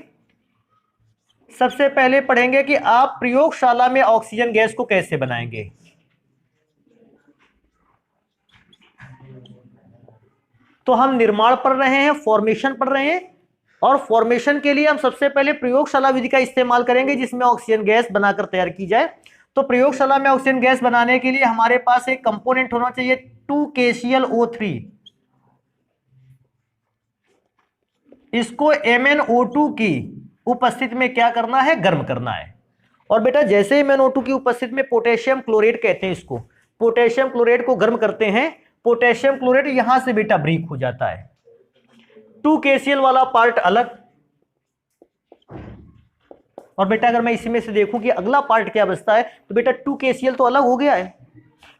सबसे पहले पढ़ेंगे कि आप प्रयोगशाला में ऑक्सीजन गैस को कैसे बनाएंगे। तो हम निर्माण पढ़ रहे हैं, फॉर्मेशन पढ़ रहे हैं, और फॉर्मेशन के लिए हम सबसे पहले प्रयोगशाला विधि का इस्तेमाल करेंगे जिसमें ऑक्सीजन गैस बनाकर तैयार की जाए। तो प्रयोगशाला में ऑक्सीजन गैस बनाने के लिए हमारे पास एक कंपोनेंट होना चाहिए 2KClO3। इसको MnO2 की उपस्थिति में क्या करना है, गर्म करना है। और बेटा जैसे ही MnO2 की उपस्थिति में पोटेशियम क्लोरेट कहते हैं इसको, पोटेशियम क्लोरेट को गर्म करते हैं, पोटेशियम क्लोरेट यहां से बेटा ब्रेक हो जाता है, 2KCl वाला पार्ट अलग। और बेटा अगर मैं इसी में से देखूं कि अगला पार्ट क्या बचता है, तो बेटा 2KCl तो अलग हो गया है,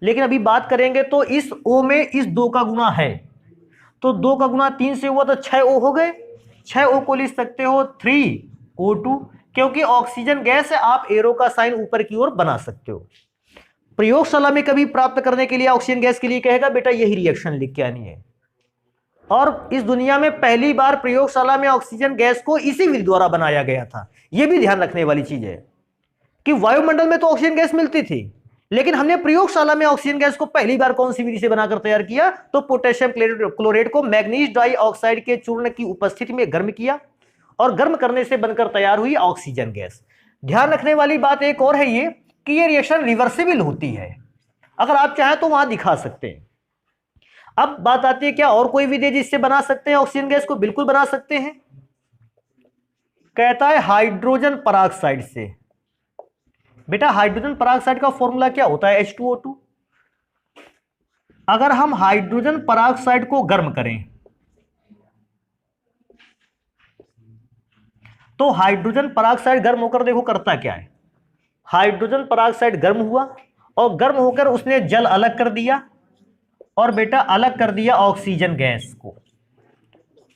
लेकिन अभी बात करेंगे तो इस O में इस 2 का गुना है, तो 2 का गुना 3 से हुआ तो 6O हो गए। 6O को लिख सकते हो 3O2, क्योंकि ऑक्सीजन गैस है, आप एरो का साइन ऊपर की ओर बना सकते हो। प्रयोगशाला में कभी प्राप्त करने के लिए ऑक्सीजन गैस के लिए कहेगा बेटा यही रिएक्शन लिख के आनी है। और इस दुनिया में पहली बार प्रयोगशाला में ऑक्सीजन गैस को इसी विधि द्वारा बनाया गया था। यह भी ध्यान रखने वाली चीज है कि वायुमंडल में तो ऑक्सीजन गैस मिलती थी, लेकिन हमने प्रयोगशाला में ऑक्सीजन गैस को पहली बार कौन सी विधि से बनाकर तैयार किया, तो पोटेशियम क्लोरेट को मैग्नीज डाइऑक्साइड के चूर्ण की उपस्थिति में गर्म किया, और गर्म करने से बनकर तैयार हुई ऑक्सीजन गैस। ध्यान रखने वाली बात एक और है ये कि ये रिएक्शन रिवर्सिबल होती है, अगर आप चाहें तो वहां दिखा सकते हैं। अब बात आती है क्या और कोई विधि जिससे बना सकते हैं ऑक्सीजन गैस को? बिल्कुल बना सकते हैं, कहता है हाइड्रोजन पराक्साइड से। बेटा हाइड्रोजन पराक्साइड का फॉर्मूला क्या होता है? H2O2। अगर हम हाइड्रोजन पराक्साइड को गर्म करें तो हाइड्रोजन पराक्साइड गर्म होकर देखो करता क्या है, हाइड्रोजन पराक्साइड गर्म हुआ और गर्म होकर उसने जल अलग कर दिया, और बेटा अलग कर दिया ऑक्सीजन गैस को।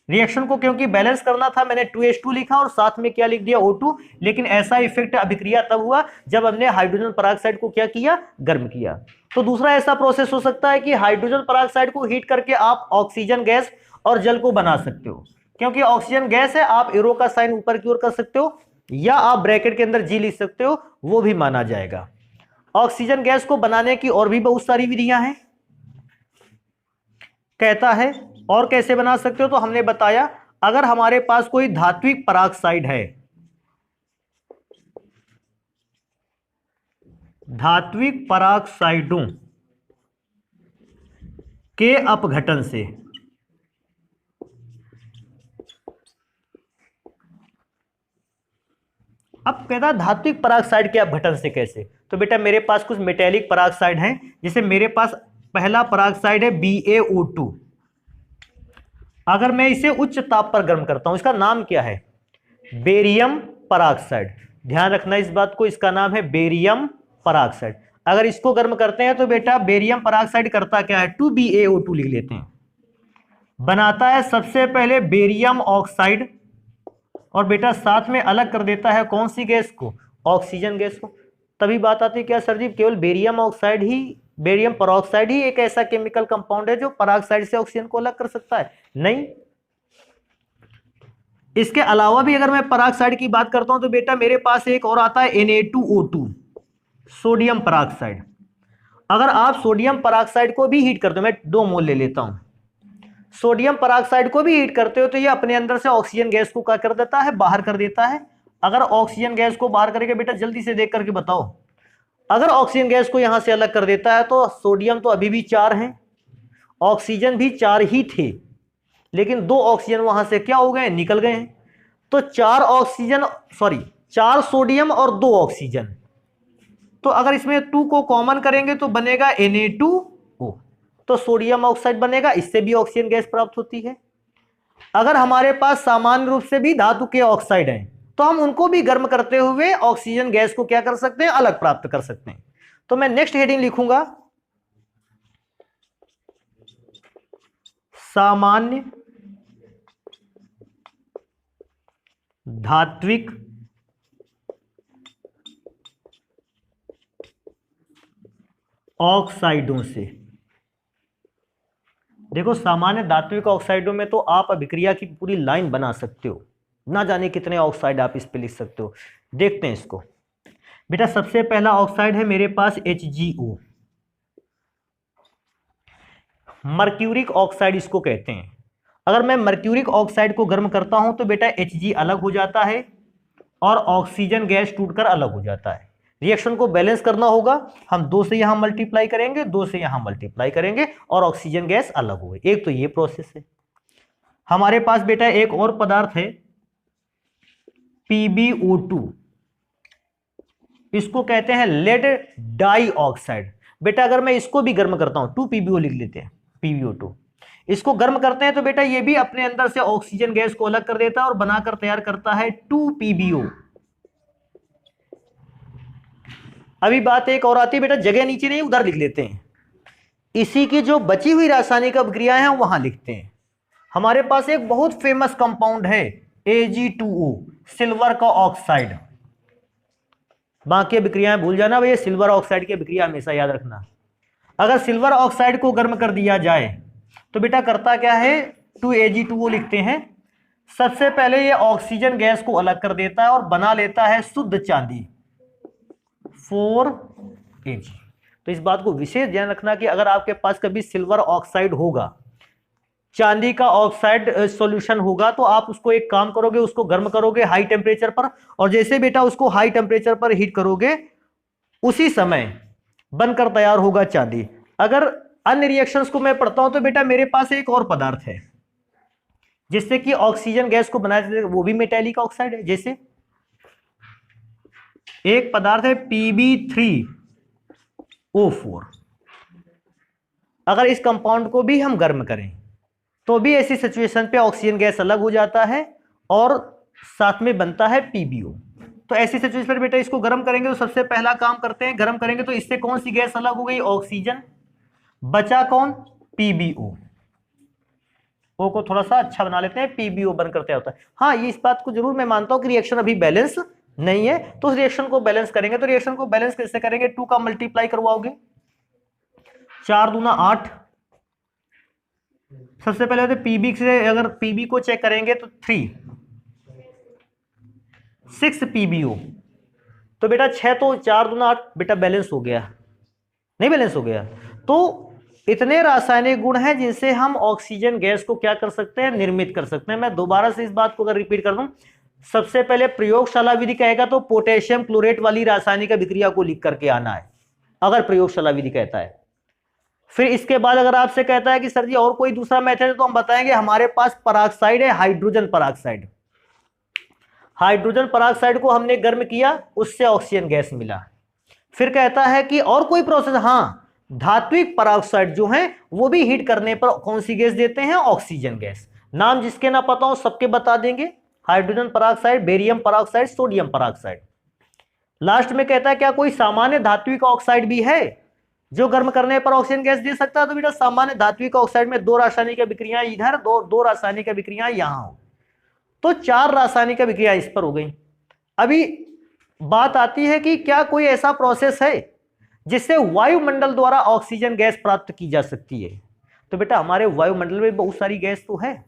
रिएक्शन को क्योंकि बैलेंस करना था, मैंने 2H2 लिखा और साथ में क्या लिख दिया, O2। लेकिन ऐसा इफेक्ट अभिक्रिया तब हुआ जब हमने हाइड्रोजन पराक्साइड को क्या किया, गर्म किया। तो दूसरा ऐसा प्रोसेस हो सकता है कि हाइड्रोजन पराक्साइड को हीट करके आप ऑक्सीजन गैस और जल को बना सकते हो, क्योंकि ऑक्सीजन गैस है, आप एरो का साइन ऊपर की ओर कर सकते हो, या आप ब्रैकेट के अंदर G लिख सकते हो, वो भी माना जाएगा। ऑक्सीजन गैस को बनाने की और भी बहुत सारी विधियां हैं, कहता है और कैसे बना सकते हो, तो हमने बताया अगर हमारे पास कोई धात्विक पराक्साइड है, धात्विक पराक्साइडों के अपघटन से अब कहता है धात्विक पराक्साइड के अपघटन से कैसे, तो बेटा मेरे पास कुछ मेटेलिक पराक्साइड हैं, जैसे मेरे पास पहला पराक्साइड है BaO2। अगर मैं इसे उच्च ताप पर गर्म करता हूं, इसका नाम क्या है, बेरियम पराक्साइड। ध्यान रखना इस बात को, इसका नाम है बेरियम पराक्साइड। अगर इसको गर्म करते हैं तो बेटा बेरियम पराक्साइड करता क्या है, 2BaO2 लिख लेते हैं, बनाता है सबसे पहले बेरियम ऑक्साइड, और बेटा साथ में अलग कर देता है कौन सी गैस को, ऑक्सीजन गैस को। तभी बात आती है क्या सर जी केवल बेरियम ऑक्साइड ही, बेरियम पराक्साइड ही एक ऐसा केमिकल कंपाउंड है जो पराक्साइड से ऑक्सीजन को अलग कर सकता है? नहीं, इसके अलावा भी अगर मैं पराक्साइड की बात करता हूं तो बेटा मेरे पास एक और आता है Na2O2, सोडियम पराक्साइड। अगर आप सोडियम पराक्साइड को भी हीट करते हो, मैं 2 मोल ले लेता हूं, सोडियम पराक्साइड को भी हीट करते हो तो ये अपने अंदर से ऑक्सीजन गैस को क्या कर देता है, बाहर कर देता है। अगर ऑक्सीजन गैस को बाहर करेगा बेटा जल्दी से देख करके बताओ, अगर ऑक्सीजन गैस को यहां से अलग कर देता है तो सोडियम तो अभी भी 4 हैं, ऑक्सीजन भी 4 ही थे, लेकिन 2 ऑक्सीजन वहां से क्या हो गए, निकल गए हैं। तो 4 सोडियम और 2 ऑक्सीजन, तो अगर इसमें 2 को कॉमन करेंगे तो बनेगा Na2O, तो सोडियम ऑक्साइड बनेगा, इससे भी ऑक्सीजन गैस प्राप्त होती है। अगर हमारे पास सामान्य रूप से भी धातु के ऑक्साइड हैं तो हम उनको भी गर्म करते हुए ऑक्सीजन गैस को क्या कर सकते हैं, अलग प्राप्त कर सकते हैं। तो मैं नेक्स्ट हेडिंग लिखूंगा सामान्य धात्विक ऑक्साइडों से। देखो सामान्य धात्विक ऑक्साइडों में तो आप अभिक्रिया की पूरी लाइन बना सकते हो, ना जाने कितने ऑक्साइड आप इस पे लिख सकते हो। देखते हैं इसको बेटा, सबसे पहला ऑक्साइड है मेरे पास HgO, मर्क्यूरिक ऑक्साइड इसको कहते हैं। अगर मैं मर्क्यूरिक ऑक्साइड को गर्म करता हूं तो बेटा Hg अलग हो जाता है और ऑक्सीजन गैस टूटकर अलग हो जाता है। रिएक्शन को बैलेंस करना होगा, हम 2 से यहां मल्टीप्लाई करेंगे, 2 से यहां मल्टीप्लाई करेंगे और ऑक्सीजन गैस अलग हो गई। एक तो ये प्रोसेस है। हमारे पास बेटा एक और पदार्थ है PbO2, इसको कहते हैं लेड डाई ऑक्साइड। बेटा अगर मैं इसको भी गर्म करता हूं, 2PbO लिख लेते हैं, PbO2, इसको गर्म करते हैं तो बेटा ये भी अपने अंदर से ऑक्सीजन गैस को अलग कर देता है और बनाकर तैयार करता है 2PbO। अभी बात एक और आती है बेटा, जगह नीचे नहीं उधर लिख लेते हैं, इसी की जो बची हुई रासायनिक अभिक्रियाएं हैं वहां लिखते हैं। हमारे पास एक बहुत फेमस कंपाउंड है Ag2O, सिल्वर का ऑक्साइड। बाकी अभिक्रियाएं भूल जाना भैया, सिल्वर ऑक्साइड की अभिक्रिया हमेशा याद रखना। अगर सिल्वर ऑक्साइड को गर्म कर दिया जाए तो बेटा करता क्या है, 2Ag2O लिखते हैं। सबसे पहले ये ऑक्सीजन गैस को अलग कर देता है और बना लेता है शुद्ध चांदी 4Ag। तो इस बात को विशेष ध्यान रखना कि अगर आपके पास कभी सिल्वर ऑक्साइड होगा, चांदी का ऑक्साइड सॉल्यूशन होगा, तो आप उसको एक काम करोगे, उसको गर्म करोगे हाई टेम्परेचर पर, और जैसे बेटा उसको हाई टेम्परेचर पर हीट करोगे उसी समय बनकर तैयार होगा चांदी। अगर अन्य रिएक्शंस को मैं पढ़ता हूं तो बेटा मेरे पास एक और पदार्थ है जिससे कि ऑक्सीजन गैस को बनाया, वो भी मेटालिक ऑक्साइड है। जैसे एक पदार्थ है Pb3O4, अगर इस कंपाउंड को भी हम गर्म करें तो भी ऐसी सिचुएशन पे ऑक्सीजन गैस अलग हो जाता है और साथ में बनता है PbO। तो ऐसी सिचुएशन पर बेटा इसको गर्म करेंगे तो सबसे पहला काम करते हैं, गर्म करेंगे तो इससे कौन सी गैस अलग हो गई, ऑक्सीजन, बचा कौन, PbO। ओ को थोड़ा सा अच्छा बना लेते हैं, PbO बनकर तैयार होता है। हाँ, ये इस बात को जरूर मैं मानता हूं कि रिएक्शन अभी बैलेंस नहीं है, तो उस रिएक्शन को बैलेंस करेंगे। तो रिएक्शन को बैलेंस कैसे करेंगे, 2 का मल्टीप्लाई करवाओगे, 4 दूना 8। सबसे पहले तो Pb से अगर Pb को चेक करेंगे तो 3, 6 PbO। तो बेटा 6 तो 4 दूना 8, बेटा बैलेंस हो गया, नहीं बैलेंस हो गया। तो इतने रासायनिक गुण हैं जिनसे हम ऑक्सीजन गैस को क्या कर सकते हैं, निर्मित कर सकते हैं। मैं दोबारा से इस बात को अगर रिपीट कर दूं, सबसे पहले प्रयोगशाला विधि कहेगा तो पोटेशियम क्लोरेट वाली रासायनिक अभिक्रिया को लिख करके आना है, अगर प्रयोगशाला विधि कहता है। फिर इसके बाद अगर आपसे कहता है कि सर जी और कोई दूसरा मेथड है, तो हम बताएंगे हमारे पास पराक्साइड है, हाइड्रोजन पराक्साइड। हाइड्रोजन पराक्साइड को हमने गर्म किया, उससे ऑक्सीजन गैस मिला। फिर कहता है कि और कोई प्रोसेस, हाँ, धात्विक पराक्साइड जो है वो भी हीट करने पर कौन सी गैस देते हैं, ऑक्सीजन गैस। नाम जिसके ना पता हो सबके बता देंगे, hydrogen peroxide, barium peroxide, sodium peroxide. Last में कहता है क्या कोई सामान्य धात्विक ऑक्साइड भी है जो गर्म करने पर ऑक्सीजन गैस दे सकता है। तो बेटा सामान्य धात्विक ऑक्साइड में 2 रासायनिक अभिक्रियाएं इधर, 2 रासायनिक अभिक्रियाएं यहां हो, तो 4 रासायनिक अभिक्रियाएं इस पर हो गई। अभी बात आती है कि क्या कोई ऐसा प्रोसेस है जिससे वायुमंडल द्वारा ऑक्सीजन गैस प्राप्त की जा सकती है। तो बेटा हमारे वायुमंडल में बहुत सारी गैस तो है,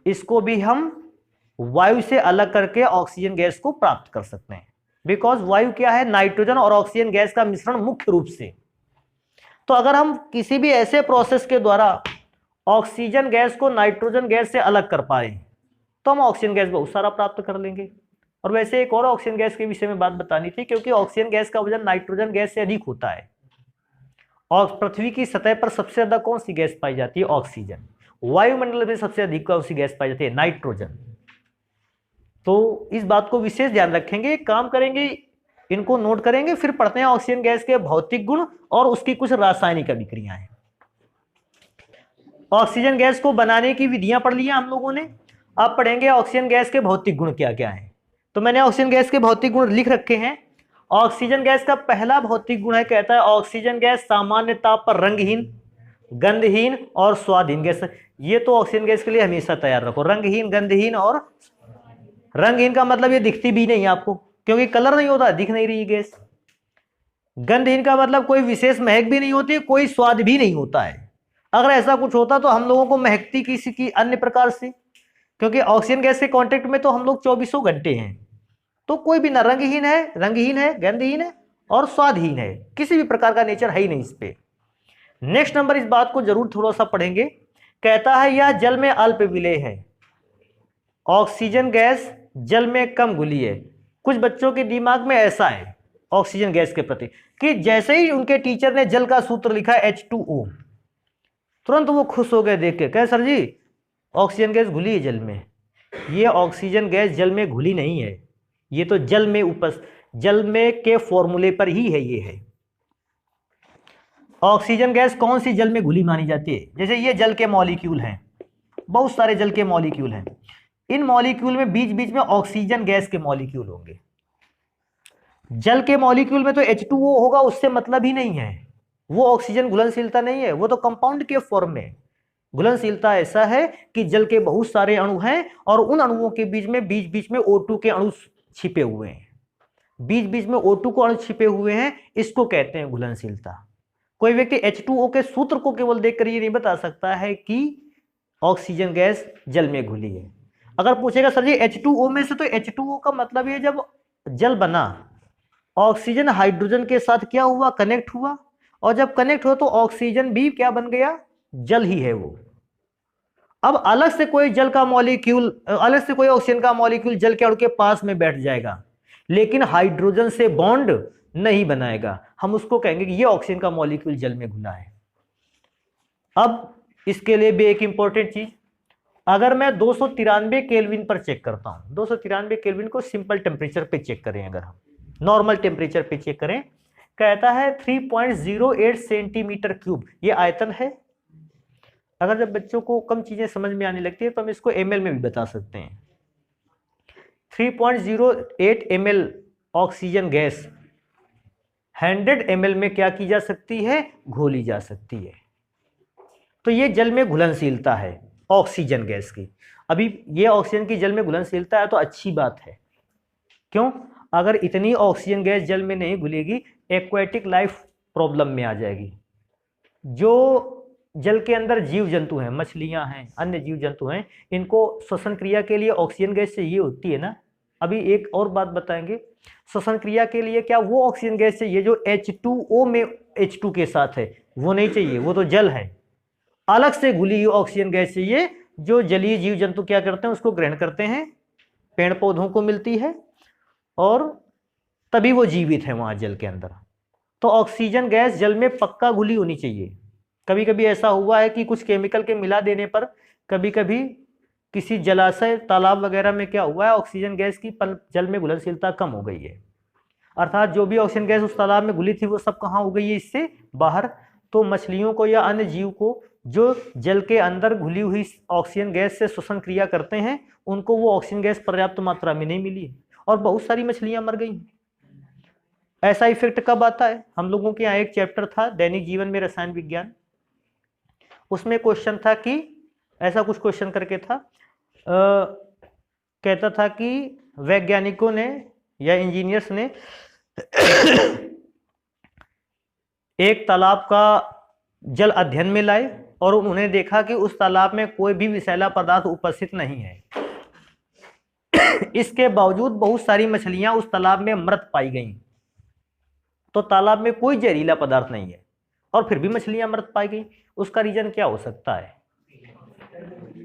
इसको भी हम वायु से अलग करके ऑक्सीजन गैस को प्राप्त कर सकते हैं। बिकॉज वायु क्या है, नाइट्रोजन और ऑक्सीजन गैस का मिश्रण मुख्य रूप से। तो अगर हम किसी भी ऐसे प्रोसेस के द्वारा ऑक्सीजन गैस को नाइट्रोजन गैस से अलग कर पाए तो हम ऑक्सीजन गैस बहुत सारा प्राप्त कर लेंगे। और वैसे एक और ऑक्सीजन गैस के विषय में बात बतानी थी, क्योंकि ऑक्सीजन गैस का वजन नाइट्रोजन गैस से अधिक होता है। और पृथ्वी की सतह पर सबसे ज्यादा कौन सी गैस पाई जाती है, ऑक्सीजन। वायुमंडल में सबसे अधिक कौन सी गैस पाई जाती है, नाइट्रोजन। तो इस बात को विशेष ध्यान रखेंगे, काम करेंगे, इनको नोट करेंगे, फिर पढ़ते हैं ऑक्सीजन गैस के भौतिक गुण और उसकी कुछ रासायनिक अभिक्रियाएं। ऑक्सीजन गैस को बनाने की विधियां पढ़ लिया हम लोगों ने, अब पढ़ेंगे ऑक्सीजन गैस के भौतिक गुण क्या क्या है। तो मैंने ऑक्सीजन गैस के भौतिक गुण लिख रखे हैं। ऑक्सीजन गैस का पहला भौतिक गुण है, कहता है ऑक्सीजन गैस सामान्य ताप पर रंगहीन, गंधहीन और स्वादहीन गैस। ये तो ऑक्सीजन गैस के लिए हमेशा तैयार रखो, रंगहीन, गंधहीन और रंगहीन का मतलब ये दिखती भी नहीं आपको, क्योंकि कलर नहीं होता, दिख नहीं रही गैस। गंधहीन का मतलब कोई विशेष महक भी नहीं होती, कोई स्वाद भी नहीं होता है। अगर ऐसा कुछ होता तो हम लोगों को महकती किसी की अन्य प्रकार से, क्योंकि ऑक्सीजन गैस के कांटेक्ट में तो हम लोग 24 घंटे हैं। तो कोई भी ना रंगहीन है, गंधहीन है और स्वादहीन है, किसी भी प्रकार का नेचर है ही नहीं इस पे। नेक्स्ट नंबर, इस बात को जरूर थोड़ा सा पढ़ेंगे, कहता है यह जल में अल्प विलेय है। ऑक्सीजन गैस जल में कम घुली है। कुछ बच्चों के दिमाग में ऐसा है ऑक्सीजन गैस के प्रति कि जैसे ही उनके टीचर ने जल का सूत्र लिखा H2O, तुरंत वो खुश हो गए देख के, कहे सर जी ऑक्सीजन गैस घुली है जल में, ये ऑक्सीजन गैस जल में घुली नहीं है, ये तो जल में के फॉर्मूले पर ही है। ये है ऑक्सीजन गैस कौन सी जल में घुली मानी जाती है? जैसे ये जल के मॉलिक्यूल हैं, बहुत सारे जल के मॉलिक्यूल हैं, इन मॉलिक्यूल में बीच बीच में ऑक्सीजन गैस के मॉलिक्यूल होंगे। जल के मॉलिक्यूल में तो H2O होगा, उससे मतलब ही नहीं है, वो ऑक्सीजन घुलनशीलता नहीं है, वो तो कंपाउंड के फॉर्म में। घुलनशीलता ऐसा है कि जल के बहुत सारे अणु हैं और उन अणुओं के बीच बीच में O2 के अणु छिपे हुए हैं, बीच बीच में O2 को अणु छिपे हुए हैं, इसको कहते हैं घुलनशीलता। कोई व्यक्ति H2O के सूत्र को केवल देखकर ये नहीं बता सकता है कि ऑक्सीजन गैस जल में घुली है। अगर पूछेगा सर जी H2O में से, तो H2O का मतलब ये जब जल बना, ऑक्सीजन हाइड्रोजन के साथ क्या हुआ, कनेक्ट हुआ, और जब कनेक्ट हुआ तो ऑक्सीजन भी क्या बन गया, जल ही है वो। अब अलग से कोई जल का मॉलिक्यूल, अलग से कोई ऑक्सीजन का मॉलिक्यूल जल के अणु के पास में बैठ जाएगा, लेकिन हाइड्रोजन से बॉन्ड नहीं बनाएगा, हम उसको कहेंगे कि ये ऑक्सीजन का मॉलिक्यूल जल में घुला है। अब इसके लिए भी एक इंपॉर्टेंट चीज, अगर मैं 293 केल्विन पर चेक करता हूं, 293 केल्विन को सिंपल टेम्परेचर पे चेक करें, अगर हम नॉर्मल टेम्परेचर पे चेक करें, कहता है 3.08 सेंटीमीटर क्यूब ये आयतन है। अगर जब बच्चों को कम चीजें समझ में आने लगती है तो हम इसको ml में भी बता सकते हैं। 3.08 ml ऑक्सीजन गैस 100 ml में क्या की जा सकती है, घोली जा सकती है। तो ये जल में घुलनशीलता है ऑक्सीजन गैस की। अभी ये ऑक्सीजन की जल में घुलनशीलता है तो अच्छी बात है, क्यों? अगर इतनी ऑक्सीजन गैस जल में नहीं घुलेगी, एक्वेटिक लाइफ प्रॉब्लम में आ जाएगी। जो जल के अंदर जीव जंतु हैं, मछलियां हैं, अन्य जीव जंतु हैं, इनको श्वसन क्रिया के लिए ऑक्सीजन गैस चाहिए होती है ना। अभी एक और बात बताएंगे, श्वसन क्रिया के लिए क्या वो ऑक्सीजन गैस चाहिए जो H2O में H2 के साथ है, वो नहीं चाहिए, वो तो जल है। अलग से घुली हुई ऑक्सीजन गैस चाहिए जो जलीय जीव जंतु क्या करते हैं, उसको ग्रहण करते हैं, पेड़ पौधों को मिलती है और तभी वो जीवित है वहां जल के अंदर। तो ऑक्सीजन गैस जल में पक्का घुली होनी चाहिए। कभी कभी ऐसा हुआ है कि कुछ केमिकल के मिला देने पर कभी कभी किसी जलाशय, तालाब वगैरह में क्या हुआ है, ऑक्सीजन गैस की जल में घुलनशीलता कम हो गई है, अर्थात जो भी ऑक्सीजन गैस उस तालाब में घुली थी वो सब कहाँ हो गई है, इससे बाहर। तो मछलियों को या अन्य जीव को जो जल के अंदर घुली हुई ऑक्सीजन गैस से श्वसन क्रिया करते हैं, उनको वो ऑक्सीजन गैस पर्याप्त मात्रा में नहीं मिली और बहुत सारी मछलियां मर गई। ऐसा इफेक्ट कब आता है? हम लोगों के यहाँ एक चैप्टर था दैनिक जीवन में रसायन विज्ञान, उसमें क्वेश्चन था कि ऐसा कुछ क्वेश्चन करके था, कहता था कि वैज्ञानिकों ने या इंजीनियर्स ने एक तालाब का जल अध्ययन में लाए और उन्होंने देखा कि उस तालाब में कोई भी विषैला पदार्थ उपस्थित नहीं है। इसके बावजूद बहुत सारी मछलियां उस तालाब में मृत पाई गईं। तो तालाब में कोई जहरीला पदार्थ नहीं है और फिर भी मछलियां मृत पाई गई। उसका रीजन क्या हो सकता है?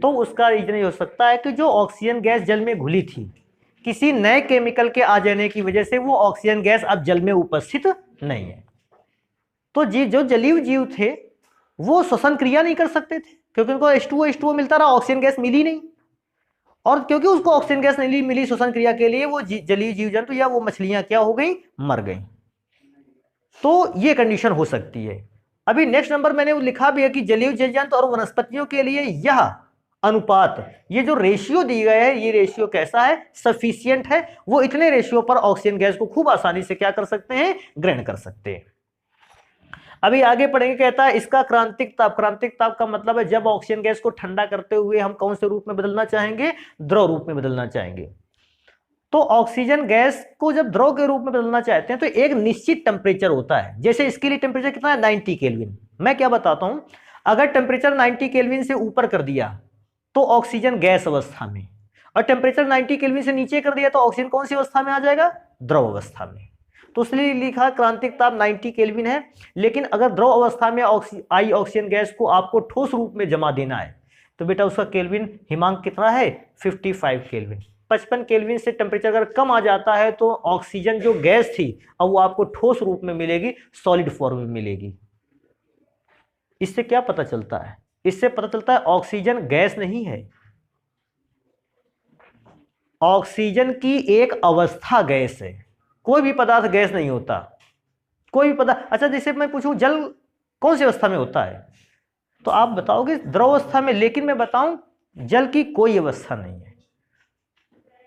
तो उसका रीजन ये हो सकता है कि जो ऑक्सीजन गैस जल में घुली थी, किसी नए केमिकल के आ जाने की वजह से वो ऑक्सीजन गैस अब जल में उपस्थित नहीं है। तो जो जलीय जीव थे वो श्वसन क्रिया नहीं कर सकते थे क्योंकि उनको H2O मिलता रहा, ऑक्सीजन गैस मिली नहीं। और क्योंकि उसको ऑक्सीजन गैस नहीं मिली श्वसन क्रिया के लिए, वो जलीय जीव जंतु या वो मछलियां क्या हो गई, मर गई। तो ये कंडीशन हो सकती है। अभी नेक्स्ट नंबर मैंने लिखा भी है कि जलीय जीव जंतु और वनस्पतियों के लिए यह अनुपात, ये जो रेशियो दी गया है, ये रेशियो कैसा है, सफिशियंट है। वो इतने रेशियो पर ऑक्सीजन गैस को खूब आसानी से क्या कर सकते हैं, ग्रहण कर सकते हैं। अभी आगे पढ़ेंगे, कहता है इसका क्रांतिक ताप। क्रांतिक ताप का मतलब है जब ऑक्सीजन गैस को ठंडा करते हुए हम कौन से रूप में बदलना चाहेंगे, द्रव रूप में बदलना चाहेंगे। तो ऑक्सीजन गैस को जब द्रव के रूप में बदलना चाहते हैं तो एक निश्चित टेम्परेचर होता है। जैसे इसके लिए टेम्परेचर कितना है, 90 केल्विन। मैं क्या बताता हूं, अगर टेम्परेचर 90 केल्विन से ऊपर कर दिया तो ऑक्सीजन गैस अवस्था में, और टेम्परेचर 90 केल्विन से नीचे कर दिया तो ऑक्सीजन कौन सी अवस्था में आ जाएगा, द्रव अवस्था में। तो इसलिए लिखा क्रांतिक ताप 90 केल्विन है। लेकिन अगर द्रव अवस्था में आई ऑक्सीजन गैस को आपको ठोस रूप में जमा देना है तो बेटा उसका केल्विन हिमांक कितना है, 55 केल्विन। 55 केल्विन से टेम्परेचर अगर कम आ जाता है तो ऑक्सीजन जो गैस थी अब वो आपको ठोस रूप में मिलेगी, सॉलिड फॉर्म में मिलेगी। इससे क्या पता चलता है इससे पता चलता है ऑक्सीजन गैस नहीं है, ऑक्सीजन की एक अवस्था गैस है। कोई भी पदार्थ गैस नहीं होता, कोई भी पदार्थ। अच्छा, जैसे मैं पूछूं जल कौन सी अवस्था में होता है, तो आप बताओगे द्रव अवस्था में, लेकिन मैं बताऊं जल की कोई अवस्था नहीं है।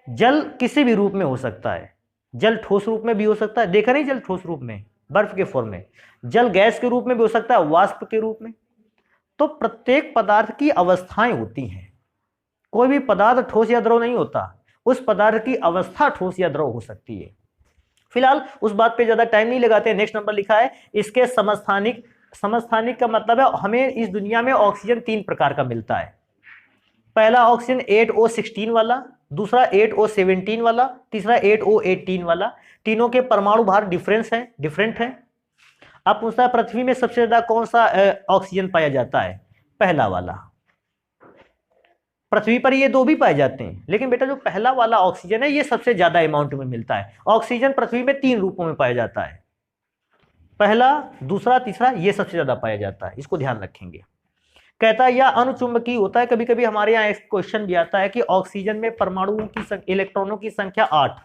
जल किसी भी रूप में हो सकता है, जल ठोस रूप में भी हो सकता है, देखा नहीं जल ठोस रूप में बर्फ के फॉर्म में, जल गैस के रूप में भी हो सकता है, वाष्प के रूप में। तो प्रत्येक पदार्थ की अवस्थाएं होती हैं, कोई भी पदार्थ ठोस या द्रव नहीं होता, उस पदार्थ की अवस्था ठोस या द्रव हो सकती है। फिलहाल उस बात पे ज्यादा टाइम नहीं लगाते। नेक्स्ट नंबर लिखा है इसके समस्थानिक। समस्थानिक का मतलब है हमें इस दुनिया में ऑक्सीजन 3 प्रकार का मिलता है। पहला ऑक्सीजन 8O16 वाला, दूसरा 8O17 वाला, तीसरा 8O18 वाला। तीनों के परमाणु भार डिफरेंट है। अब पूछता है पृथ्वी में सबसे ज्यादा कौन सा ऑक्सीजन पाया जाता है? पहला वाला। पृथ्वी पर ये 2 भी पाए जाते हैं, लेकिन बेटा जो पहला वाला ऑक्सीजन है ये सबसे ज्यादा अमाउंट में मिलता है। ऑक्सीजन पृथ्वी में 3 रूपों में पाया जाता है, पहला, दूसरा, तीसरा, ये सबसे ज्यादा पाया जाता है, इसको ध्यान रखेंगे। कहता है यह अणुचुंबकीय होता है। कभी कभी हमारे यहाँ एक क्वेश्चन भी आता है कि ऑक्सीजन में परमाणुओं की इलेक्ट्रॉनों की संख्या 8,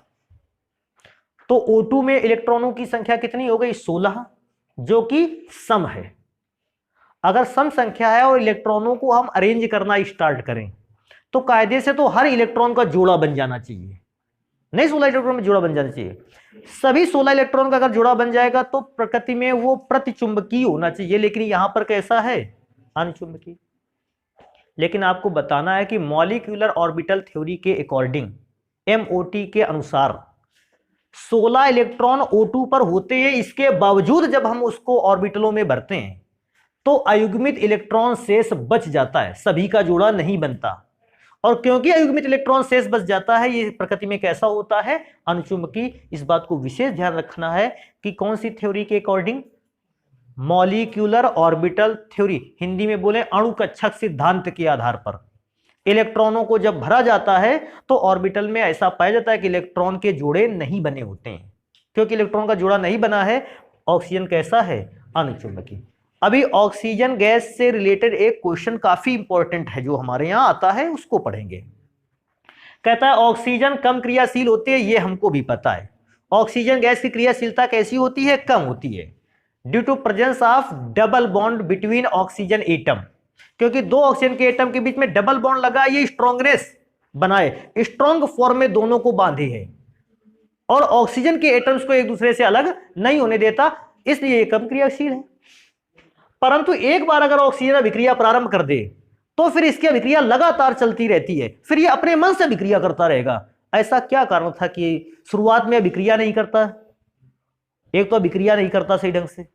तो O2 में इलेक्ट्रॉनों की संख्या कितनी हो गई? 16, जो कि सम है। अगर सम संख्या है और इलेक्ट्रॉनों को हम अरेंज करना स्टार्ट करें तो कायदे से तो हर इलेक्ट्रॉन का जोड़ा बन जाना चाहिए, नहीं 16 इलेक्ट्रॉन में जोड़ा बन जाना चाहिए। सभी 16 इलेक्ट्रॉन का अगर जोड़ा बन जाएगा तो प्रकृति में वो प्रतिचुंबकीय होना चाहिए, लेकिन यहां पर कैसा है? अणुचुंबकीय। लेकिन आपको बताना है कि मॉलिक्यूलर ऑर्बिटल थ्योरी के अकॉर्डिंग, MOT के अनुसार 16 इलेक्ट्रॉन O2 पर होते हैं, इसके बावजूद जब हम उसको ऑर्बिटलों में भरते हैं तो अयुग्मित इलेक्ट्रॉन शेष बच जाता है, सभी का जोड़ा नहीं बनता। और क्योंकि अयुग्मित इलेक्ट्रॉन शेष बच जाता है, ये प्रकृति में कैसा होता है? अणुचुंबकीय। इस बात को विशेष ध्यान रखना है कि कौन सी थ्योरी के according? Molecular orbital theory, Hindi में बोले अणुकक्षक सिद्धांत के आधार पर। इलेक्ट्रॉनों को जब भरा जाता है तो ऑर्बिटल में ऐसा पाया जाता है कि इलेक्ट्रॉन के जोड़े नहीं बने होते हैं। क्योंकि इलेक्ट्रॉन का जोड़ा नहीं बना है, ऑक्सीजन कैसा है? अणुचुंबकीय। अभी ऑक्सीजन गैस से रिलेटेड एक क्वेश्चन काफी इंपॉर्टेंट है जो हमारे यहां आता है, उसको पढ़ेंगे। कहता है ऑक्सीजन कम क्रियाशील होती है, ये हमको भी पता है। ऑक्सीजन गैस की क्रियाशीलता कैसी होती है? कम होती है, due to presence of double bond between oxygen atom. क्योंकि 2 ऑक्सीजन के एटम के बीच में डबल बॉन्ड लगा, ये स्ट्रॉन्गनेस बनाए, स्ट्रॉन्ग फॉर्म में दोनों को बांधे है, और ऑक्सीजन के एटम्स को एक दूसरे से अलग नहीं होने देता, इसलिए ये कम क्रियाशील है। परंतु एक बार अगर ऑक्सीजन अभिक्रिया प्रारंभ कर दे तो फिर इसकी अभिक्रिया लगातार चलती रहती है, फिर ये अपने मन से अभिक्रिया करता रहेगा। ऐसा क्या कारण था कि शुरुआत में अभिक्रिया नहीं करता? एक तो अभिक्रिया नहीं करता सही ढंग से,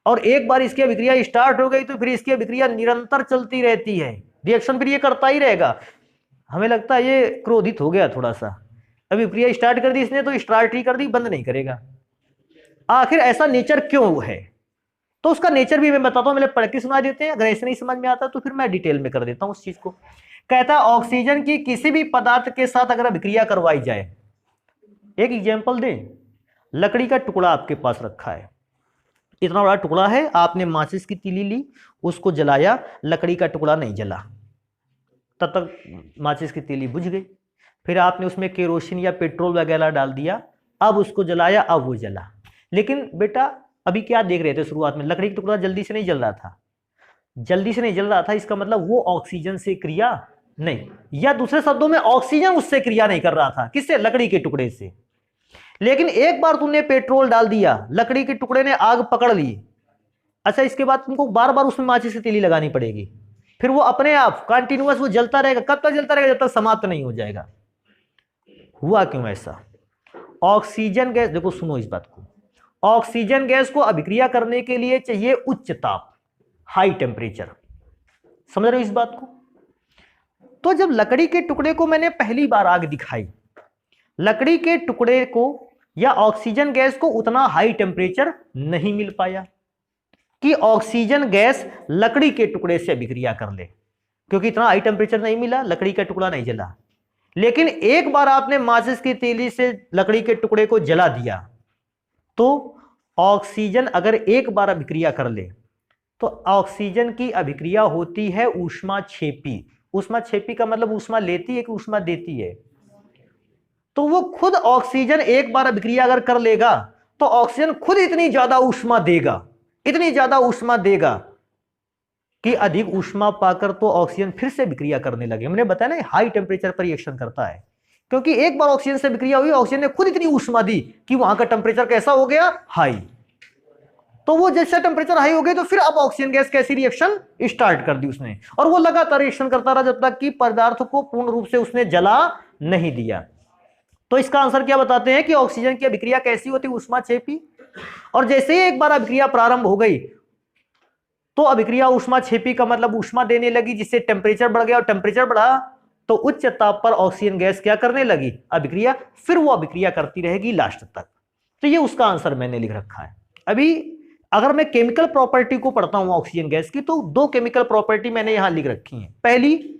और एक बार इसकी अभिक्रिया स्टार्ट हो गई तो फिर इसकी अभिक्रिया निरंतर चलती रहती है, रिएक्शन फिर ये करता ही रहेगा। हमें लगता है ये क्रोधित हो गया थोड़ा सा, अभिक्रिया स्टार्ट कर दी इसने तो स्टार्ट ही कर दी, बंद नहीं करेगा। आखिर ऐसा नेचर क्यों है? तो उसका नेचर भी मैं बताता हूं, मेरे पढ़ के सुना देते हैं। अगर ऐसे नहीं समझ में आता तो फिर मैं डिटेल में कर देता हूं उस चीज को। कहता है ऑक्सीजन की किसी भी पदार्थ के साथ अगर अभिक्रिया करवाई जाए, एक एग्जांपल दें, लकड़ी का टुकड़ा आपके पास रखा है, इतना बड़ा टुकड़ा है, आपने माचिस की तीली ली, उसको जलाया, लकड़ी का टुकड़ा नहीं जला, तब तक माचिस की तीली बुझ गई। फिर आपने उसमें केरोसिन या पेट्रोल वगैरह डाल दिया, अब उसको जलाया, अब वो जला। लेकिन बेटा अभी क्या देख रहे थे? शुरुआत में लकड़ी का टुकड़ा जल्दी से नहीं जल रहा था, जल्दी से नहीं जल रहा था, इसका मतलब वो ऑक्सीजन से क्रिया नहीं, या दूसरे शब्दों में ऑक्सीजन उससे क्रिया नहीं कर रहा था। किससे? लकड़ी के टुकड़े से। लेकिन एक बार तुमने पेट्रोल डाल दिया, लकड़ी के टुकड़े ने आग पकड़ ली, अच्छा इसके बाद तुमको बार बार उसमें माचिस की तीली लगानी पड़ेगी, फिर वो अपने आप कंटिन्यूअस वो जलता रहेगा। कब तक जलता रहेगा? जब तक समाप्त नहीं हो जाएगा। हुआ क्यों ऐसा? ऑक्सीजन गैस, देखो सुनो इस बात को, ऑक्सीजन गैस को अभिक्रिया करने के लिए चाहिए उच्च ताप, हाई टेम्परेचर। समझ रहे हो इस बात को? तो जब लकड़ी के टुकड़े को मैंने पहली बार आग दिखाई, लकड़ी के टुकड़े को या ऑक्सीजन गैस को उतना हाई टेम्परेचर नहीं मिल पाया कि ऑक्सीजन गैस लकड़ी के टुकड़े से अभिक्रिया कर ले, क्योंकि इतना हाई टेम्परेचर नहीं मिला, लकड़ी का टुकड़ा नहीं जला। लेकिन एक बार आपने माचिस की तीली से लकड़ी के टुकड़े को जला दिया तो ऑक्सीजन अगर एक बार अभिक्रिया कर ले तो ऑक्सीजन की अभिक्रिया होती है ऊष्माक्षेपी। ऊष्माक्षेपी का मतलब ऊष्मा लेती है कि ऊष्मा देती है? तो वो खुद ऑक्सीजन एक बार अभिक्रिया अगर कर लेगा तो ऑक्सीजन खुद इतनी ज्यादा ऊष्मा देगा, इतनी ज्यादा ऊष्मा देगा कि अधिक ऊष्मा पाकर तो ऑक्सीजन फिर से विक्रिया करने लगे। हमने बताया ना हाई टेम्परेचर पर रिएक्शन करता है, क्योंकि एक बार ऑक्सीजन से विक्रिया हुई, ऑक्सीजन ने खुद इतनी ऊष्मा दी कि वहां का टेम्परेचर कैसा हो गया? हाई। तो वो जैसे टेम्परेचर हाई हो गया तो फिर अब ऑक्सीजन गैस कैसी रिएक्शन स्टार्ट कर दी उसने, और वो लगातार रिएक्शन करता रहा जब तक कि पदार्थ को पूर्ण रूप से उसने जला नहीं दिया। तो इसका आंसर क्या बताते हैं कि ऑक्सीजन की अभिक्रिया कैसी होती है? ऊष्माक्षेपी। और जैसे ही एक बार अभिक्रिया प्रारंभ हो गई तो अभिक्रिया ऊष्माक्षेपी का मतलब ऊष्मा देने लगी, जिससे टेम्परेचर बढ़ गया, और टेम्परेचर बढ़ा तो उच्च ताप पर ऑक्सीजन गैस क्या करने लगी? अभिक्रिया। फिर वो अभिक्रिया करती रहेगी लास्ट तक। तो ये उसका आंसर मैंने लिख रखा है। अभी अगर मैं केमिकल प्रॉपर्टी को पढ़ता हूं ऑक्सीजन गैस की, तो दो केमिकल प्रॉपर्टी मैंने यहां लिख रखी है। पहली,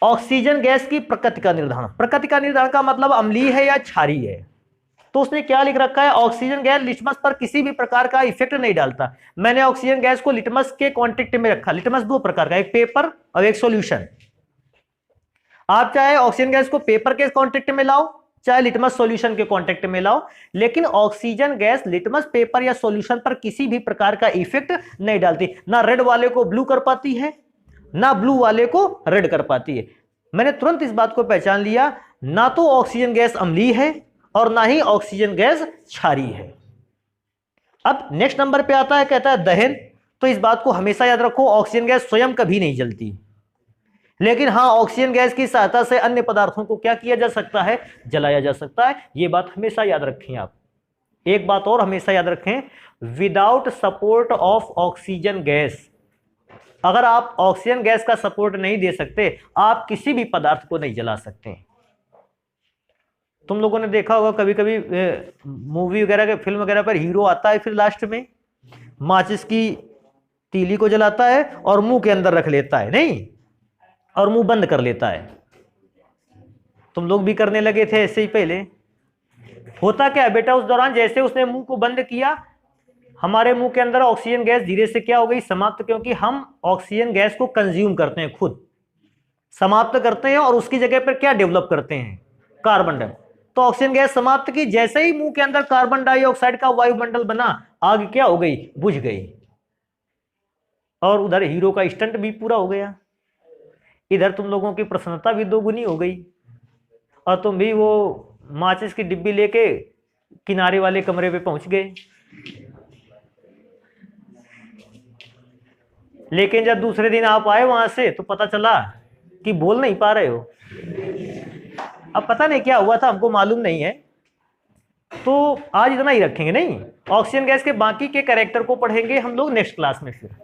ऑक्सीजन गैस की प्रकृति का निर्धारण। प्रकृति का निर्धारण का मतलब अम्लीय है या क्षारीय है। तो उसने क्या लिख रखा है? ऑक्सीजन गैस लिटमस पर किसी भी प्रकार का इफेक्ट नहीं डालता। मैंने ऑक्सीजन गैस को लिटमस के कांटेक्ट में रखा। लिटमस दो प्रकार का, एक पेपर और एक सॉल्यूशन। आप चाहे ऑक्सीजन गैस को पेपर के कांटेक्ट में लाओ, चाहे लिटमस सॉल्यूशन के कांटेक्ट में लाओ, लेकिन ऑक्सीजन गैस लिटमस पेपर या सॉल्यूशन पर किसी भी प्रकार का इफेक्ट नहीं डालती। ना रेड वाले को ब्लू कर पाती है, ना ब्लू वाले को रेड कर पाती है। मैंने तुरंत इस बात को पहचान लिया, ना तो ऑक्सीजन गैस अम्लीय है और ना ही ऑक्सीजन गैस क्षारीय है। अब नेक्स्ट नंबर पे आता है, कहता है दहन। तो इस बात को हमेशा याद रखो, ऑक्सीजन गैस स्वयं कभी नहीं जलती, लेकिन हां ऑक्सीजन गैस की सहायता से अन्य पदार्थों को क्या किया जा सकता है? जलाया जा सकता है। यह बात हमेशा याद रखें आप। एक बात और हमेशा याद रखें, without support of oxygen gas, अगर आप ऑक्सीजन गैस का सपोर्ट नहीं दे सकते, आप किसी भी पदार्थ को नहीं जला सकते। तुम लोगों ने देखा होगा कभी कभी मूवी वगैरह के, फिल्म वगैरह पर हीरो आता है, फिर लास्ट में माचिस की तीली को जलाता है और मुंह के अंदर रख लेता है, नहीं, और मुंह बंद कर लेता है। तुम लोग भी करने लगे थे ऐसे ही पहले। होता क्या है बेटा, उस दौरान जैसे उसने मुंह को बंद किया, हमारे मुंह के अंदर ऑक्सीजन गैस धीरे से क्या हो गई? समाप्त। क्योंकि हम ऑक्सीजन गैस को कंज्यूम करते हैं, खुद समाप्त करते हैं, और उसकी जगह पर क्या डेवलप करते हैं? Carbon dioxide. तो ऑक्सीजन गैस समाप्त की, जैसे ही मुंह के अंदर कार्बन डाइऑक्साइड का वायुमंडल बना, आग क्या हो गई? बुझ गई, और उधर हीरो का स्टंट भी पूरा हो गया। इधर तुम लोगों की प्रसन्नता भी दोगुनी हो गई, और तुम भी वो माचिस की डिब्बी लेके किनारे वाले कमरे पे पहुंच गए। लेकिन जब दूसरे दिन आप आए वहां से, तो पता चला कि बोल नहीं पा रहे हो। अब पता नहीं क्या हुआ था, हमको मालूम नहीं है। तो आज इतना ही रखेंगे, नहीं, ऑक्सीजन गैस के बाकी के कैरेक्टर को पढ़ेंगे हम लोग नेक्स्ट क्लास में फिर।